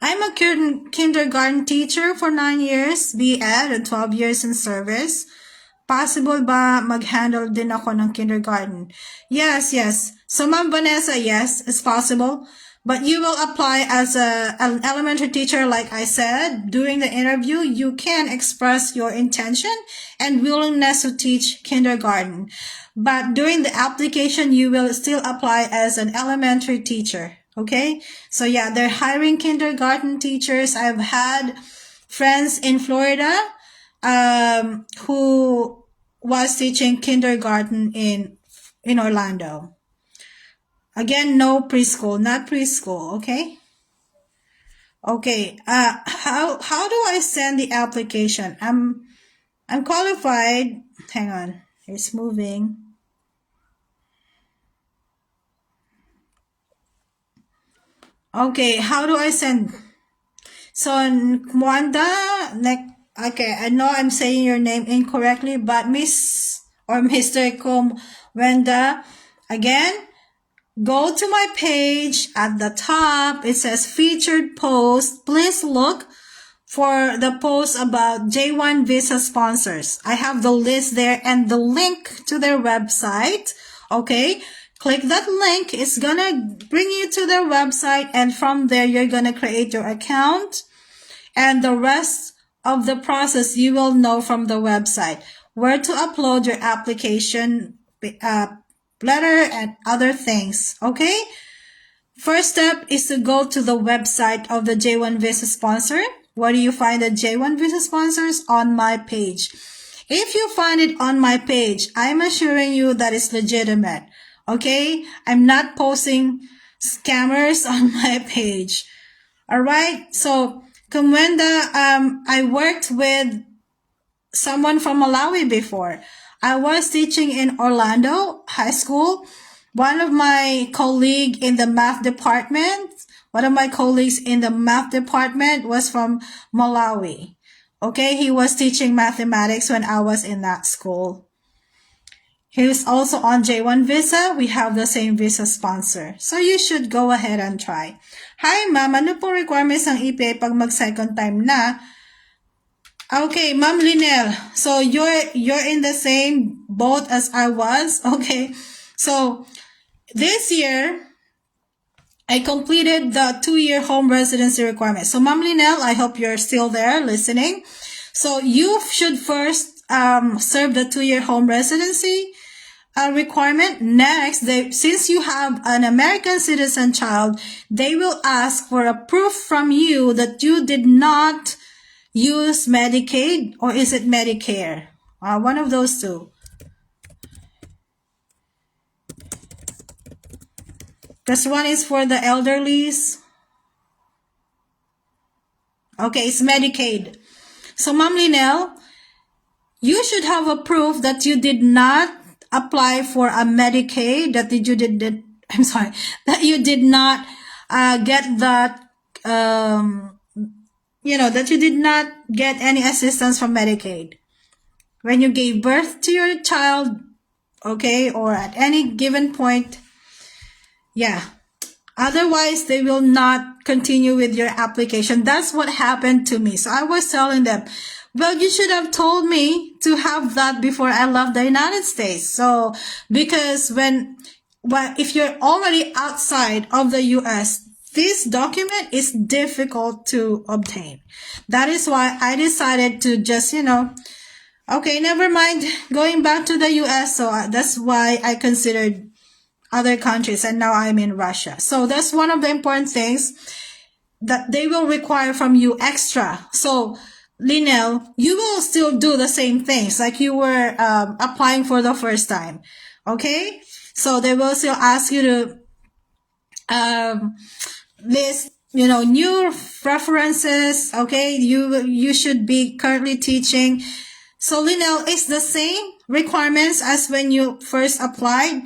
I'm a kindergarten teacher for 9 years, B.Ed, and 12 years in service. Possible ba mag-handle din ako ng kindergarten? Yes, yes. So, Ma'am Vanessa, yes, it's possible. But you will apply as an elementary teacher, like I said. During the interview, you can express your intention and willingness to teach kindergarten. But during the application, you will still apply as an elementary teacher. Okay? So, yeah, they're hiring kindergarten teachers. I've had friends in Florida who was teaching kindergarten in Orlando. Again, no preschool, not preschool, okay? Okay, how do I send the application? I'm qualified. Hang on, it's moving. Okay, how do I send? So, Mwanda, okay, I know I'm saying your name incorrectly, but Miss or Mr. Wenda, again, go to my page at the top. It says featured post. Please look for the post about J1 visa sponsors. I have the list there and the link to their website. Okay. Click that link. It's gonna bring you to their website, and from there, you're gonna create your account, and the rest of the process you will know from the website. Where to upload your application, letter, and other things. Okay? First step is to go to the website of the J1 Visa sponsor. Where do you find the J1 Visa sponsors? On my page. If you find it on my page, I'm assuring you that it's legitimate. Okay? I'm not posting scammers on my page. Alright? So, Kumwenda, I worked with someone from Malawi before. I was teaching in Orlando High School. One of my colleagues in the math department was from Malawi. Okay, he was teaching mathematics when I was in that school. He was also on J1 visa. We have the same visa sponsor. So you should go ahead and try. Hi, ma'am. Ano po requirements ng EPA pag mag-second time na? Okay, Ma'am Linel. So you're in the same boat as I was. Okay. So this year, I completed the 2-year home residency requirement. So Ma'am Linel, I hope you're still there listening. So you should first serve the 2-year home residency requirement. Next, since you have an American citizen child, they will ask for a proof from you that you did not use Medicaid, or is it Medicare? One of those two. Because one is for the elderlies. Okay, it's Medicaid. So, Ma'am Linel, you should have a proof that you did not apply for a Medicaid, that you did not get that, that you did not get any assistance from Medicaid. When you gave birth to your child, okay, or at any given point. Yeah. Otherwise, they will not continue with your application. That's what happened to me. So I was telling them, well, you should have told me to have that before I left the United States. So, because if you're already outside of the US, this document is difficult to obtain. That is why I decided to just, okay, never mind going back to the US. So that's why I considered other countries, and now I'm in Russia. So that's one of the important things that they will require from you extra. So Linel, you will still do the same things like you were applying for the first time. Okay? So they will still ask you to list, new references. Okay? You should be currently teaching. So Linel, it's the same requirements as when you first applied,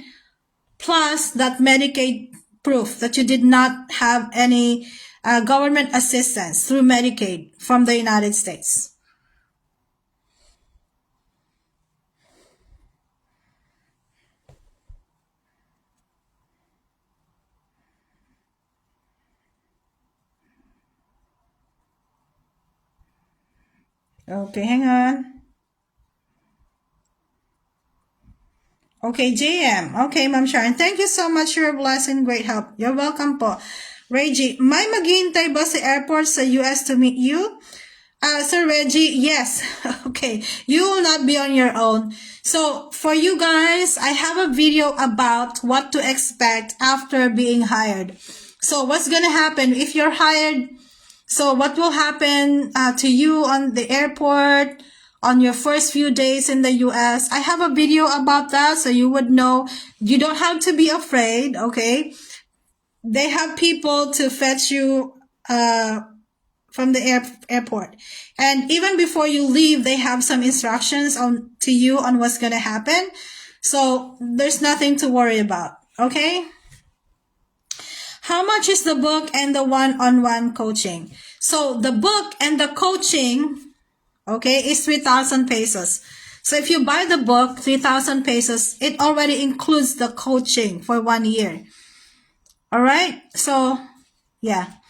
plus that Medicaid proof that you did not have any government assistance through Medicaid from the United States. Okay, hang on. Okay, JM. Okay, Ma'am Sharon. Thank you so much. You're a blessing. Great help. You're welcome po. Reggie, may maghihintay ba sa airport sa US to meet you? Sir Reggie, yes. Okay, you will not be on your own. So, for you guys, I have a video about what to expect after being hired. So, what's gonna happen if you're hired? So, what will happen to you on the airport, on your first few days in the US? I have a video about that, so you would know. You don't have to be afraid, okay? They have people to fetch you from the airport. And even before you leave, they have some instructions to you on what's going to happen. So there's nothing to worry about. Okay? How much is the book and the one-on-one coaching? So the book and the coaching, okay, is 3,000 pesos. So if you buy the book, 3,000 pesos, it already includes the coaching for 1 year. All right? So, yeah.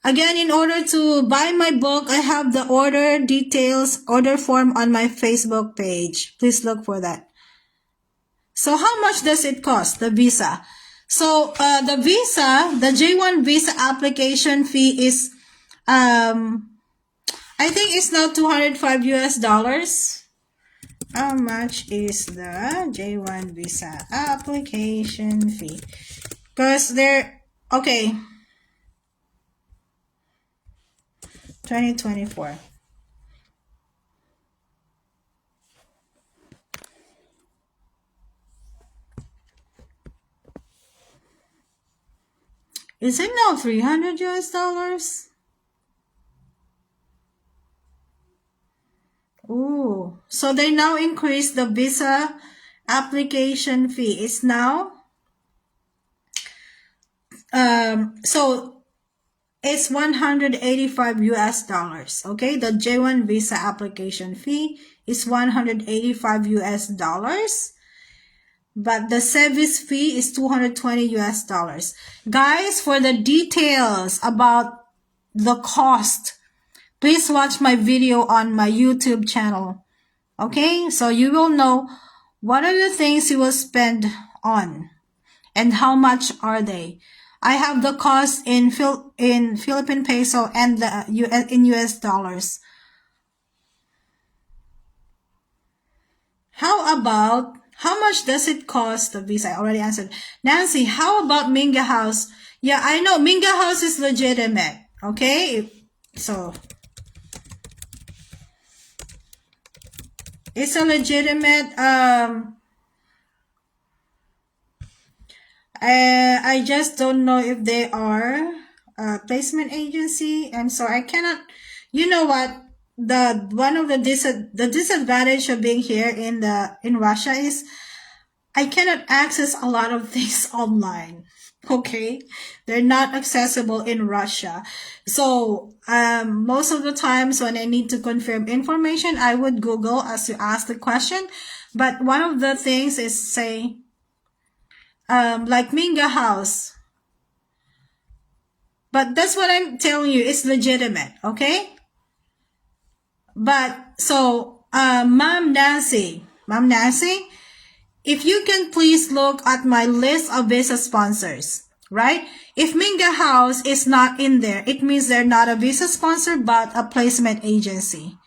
Again, in order to buy my book, I have the order details, order form on my Facebook page. Please look for that. So how much does it cost, the visa? So the visa, the J1 visa application fee is, I think it's now $205 US. How much is the J1 visa application fee? Because okay. 2024. Is it now $300 US? Ooh, so they now increase the visa application fee. It's now so it's $185 US. Okay, the J1 visa application fee is $185 US. But the service fee is $220 US. Guys, for the details about the cost, please watch my video on my YouTube channel. Okay, so you will know what are the things you will spend on and how much are they. I have the cost in Philippine peso and in US dollars. How much does it cost, the visa? I already answered. Nancy, how about Minga House? Yeah, I know Minga House is legitimate. Okay, so it's a legitimate I just don't know if they are a placement agency. I'm sorry, I cannot. You know what? One of the disadvantage of being here in Russia is I cannot access a lot of things online. Okay, they're not accessible in Russia. So most of the times when I need to confirm information, I would Google as you ask the question. But one of the things is, say, like Minga House. But that's what I'm telling you. It's legitimate, okay? But, so, Mom Nancy, if you can please look at my list of visa sponsors, right? If Minga House is not in there, it means they're not a visa sponsor, but a placement agency.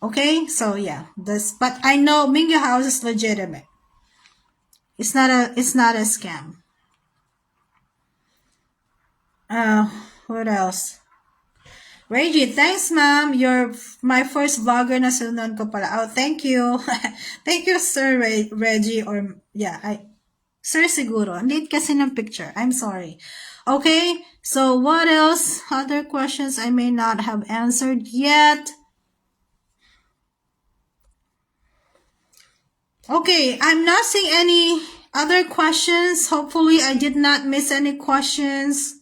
Okay? So, yeah. But I know Minga House is legitimate. It's not a scam. What else? Reggie, thanks, ma'am. You're my first vlogger na sundan ko pala. Oh, thank you. Thank you, Sir Reggie. Or, yeah, Sir siguro. Late kasi ng picture. I'm sorry. Okay, so what else? Other questions I may not have answered yet. Okay, I'm not seeing any other questions. Hopefully, I did not miss any questions.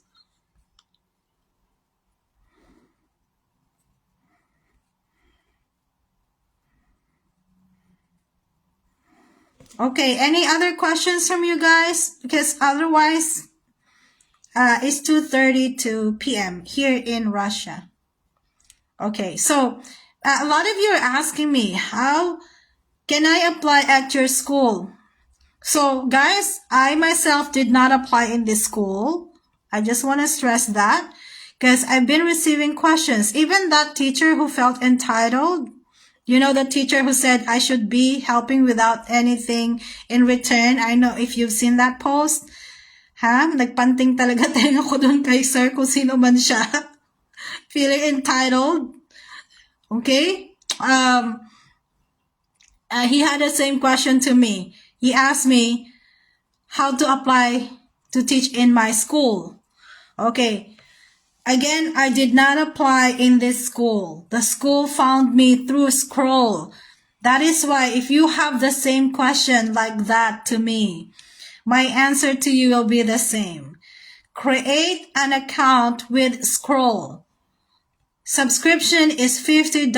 Okay, any other questions from you guys? Because otherwise, it's 2:32 p.m. here in Russia. Okay, so a lot of you are asking me, how can I apply at your school? So guys, I myself did not apply in this school. I just want to stress that because I've been receiving questions. Even that teacher who felt entitled, you know, the teacher who said I should be helping without anything in return. I know if you've seen that post. Nagpanting talaga tayo ako dun kay sir kung sino man siya. Feeling entitled. Okay? He had the same question to me. He asked me how to apply to teach in my school. Okay. Again, I did not apply in this school. The school found me through Scroll. That is why if you have the same question like that to me, my answer to you will be the same. Create an account with Scroll. Subscription is $50.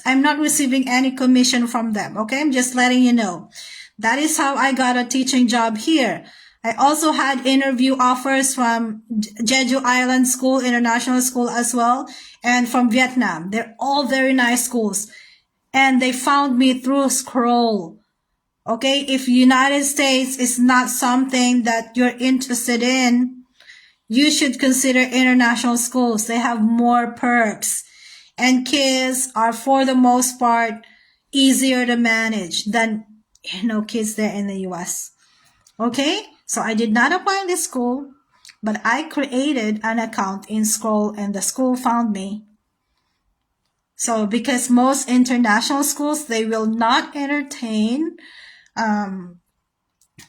I'm not receiving any commission from them, okay? I'm just letting you know. That is how I got a teaching job here. I also had interview offers from Jeju Island School, International School as well, and from Vietnam. They're all very nice schools. And they found me through Scroll. Okay, if United States is not something that you're interested in, you should consider international schools. They have more perks. And kids are, for the most part, easier to manage than, kids there in the US. Okay, so I did not apply in this school, but I created an account in Scroll and the school found me. So because most international schools, they will not entertain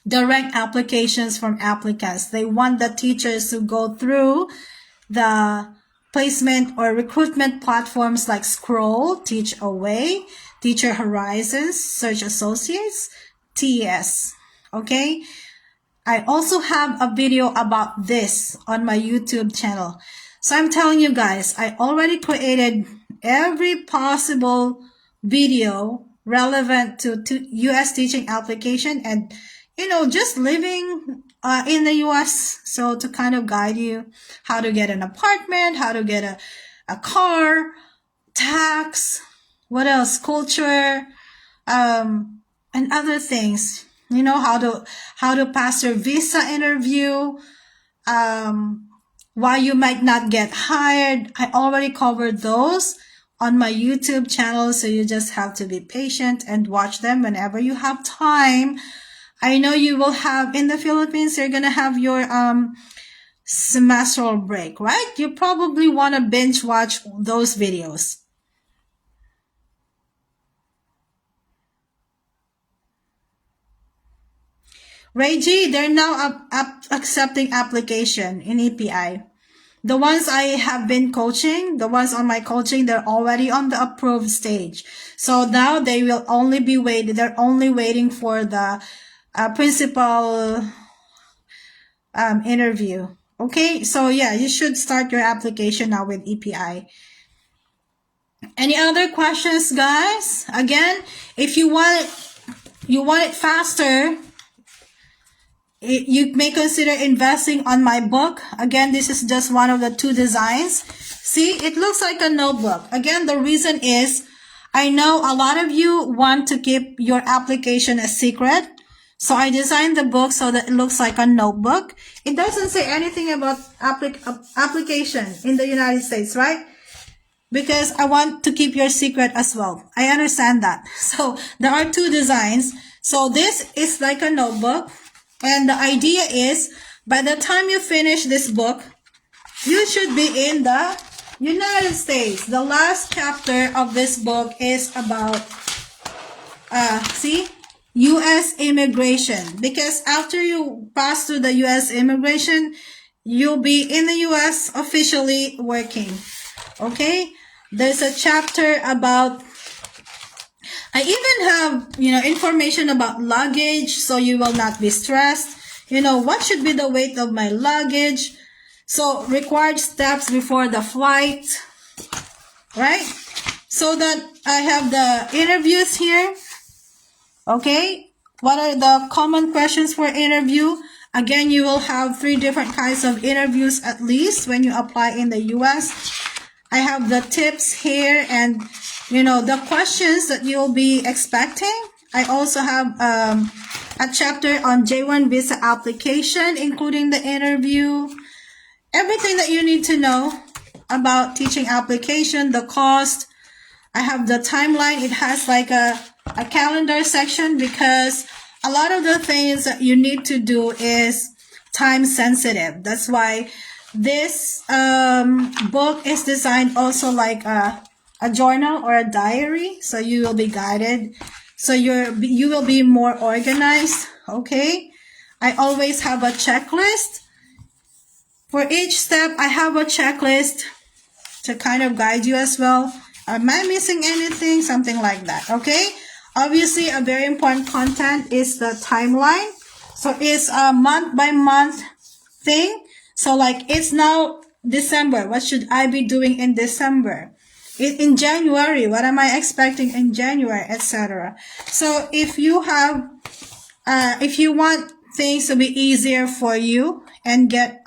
direct applications from applicants. They want the teachers to go through the placement or recruitment platforms like Scroll, Teach Away, Teacher Horizons, Search Associates, TES. Okay? I also have a video about this on my YouTube channel. So I'm telling you guys, I already created every possible video relevant to US teaching application and, just living in the US. So to kind of guide you how to get an apartment, how to get a car, tax, what else, culture, and other things. How to pass your visa interview, why you might not get hired. I already covered those on my YouTube channel, so you just have to be patient and watch them whenever you have time. I know you will have, in the Philippines, you're gonna have your semestral break, right? You probably want to binge watch those videos. Reggie, they're now accepting application in EPI. The ones I have been coaching, the ones on my coaching, they're already on the approved stage. So now they will only be waiting. They're only waiting for the principal interview. Okay, so yeah, you should start your application now with EPI. Any other questions, guys? Again, if you want you want it faster, you may consider investing on my book. Again, this is just one of the 2 designs. See, it looks like a notebook. Again, the reason is I know a lot of you want to keep your application a secret. So I designed the book so that it looks like a notebook. It doesn't say anything about application in the United States, right? Because I want to keep your secret as well. I understand that. So there are 2 designs. So this is like a notebook. And the idea is, by the time you finish this book, you should be in the United States. The last chapter of this book is about, U.S. immigration. Because after you pass through the U.S. immigration, you'll be in the U.S. officially working. Okay? There's a chapter about, I even have, information about luggage, so you will not be stressed. What should be the weight of my luggage? So, required steps before the flight, right? So that I have the interviews here. Okay? What are the common questions for interview? Again, you will have 3 different kinds of interviews at least when you apply in the U.S. I have the tips here and the questions that you'll be expecting. I also have a chapter on J1 visa application, including the interview. Everything that you need to know about teaching application, the cost. I have the timeline. It has like a calendar section because a lot of the things that you need to do is time sensitive. That's why this book is designed also like a journal or a diary, so you will be guided, so you will be more organized. Okay, I always have a checklist for each step. I have a checklist to kind of guide you as well. Am I missing anything? Something like that. Okay, obviously a very important content is the timeline. So it's a month by month thing. So like it's now December. What should I be doing in December? In January, what am I expecting in January, etc. So if you have, if you want things to be easier for you and get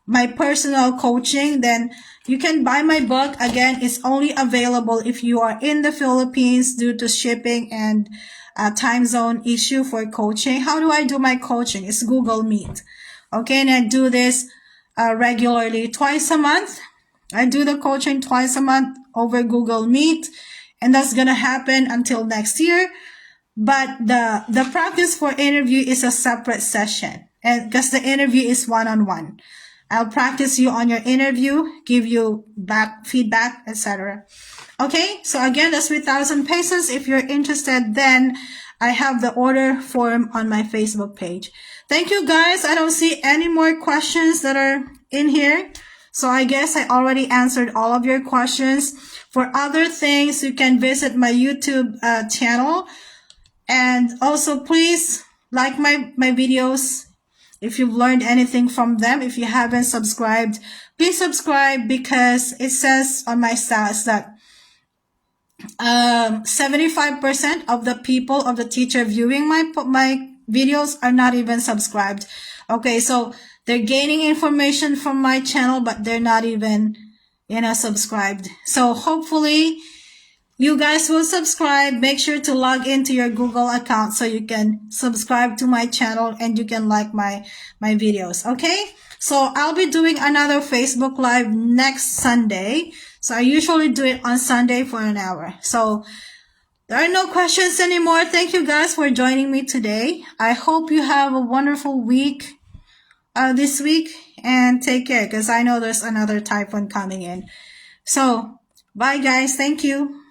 my personal coaching, then you can buy my book. Again, it's only available if you are in the Philippines due to shipping and time zone issue for coaching. How do I do my coaching? It's Google Meet. Okay, and I do this regularly twice a month. I do the coaching twice a month over Google Meet, and that's gonna happen until next year. But the practice for interview is a separate session, and because the interview is one-on-one. I'll practice you on your interview, give you back feedback, etc. Okay, so again, that's 3,000 pesos. If you're interested, then I have the order form on my Facebook page. Thank you guys. I don't see any more questions that are in here. So I guess I already answered all of your questions. For other things, you can visit my YouTube channel. And also please like my videos if you've learned anything from them. If you haven't subscribed, please subscribe, because it says on my stats that 75% of the people, of the teacher viewing my videos are not even subscribed. Okay, so they're gaining information from my channel, but they're not even, subscribed. So hopefully you guys will subscribe. Make sure to log into your Google account so you can subscribe to my channel and you can like my videos. Okay, so I'll be doing another Facebook Live next Sunday. So I usually do it on Sunday for an hour. So there are no questions anymore. Thank you guys for joining me today. I hope you have a wonderful week this week, and take care, because I know there's another typhoon coming in. So bye guys. Thank you.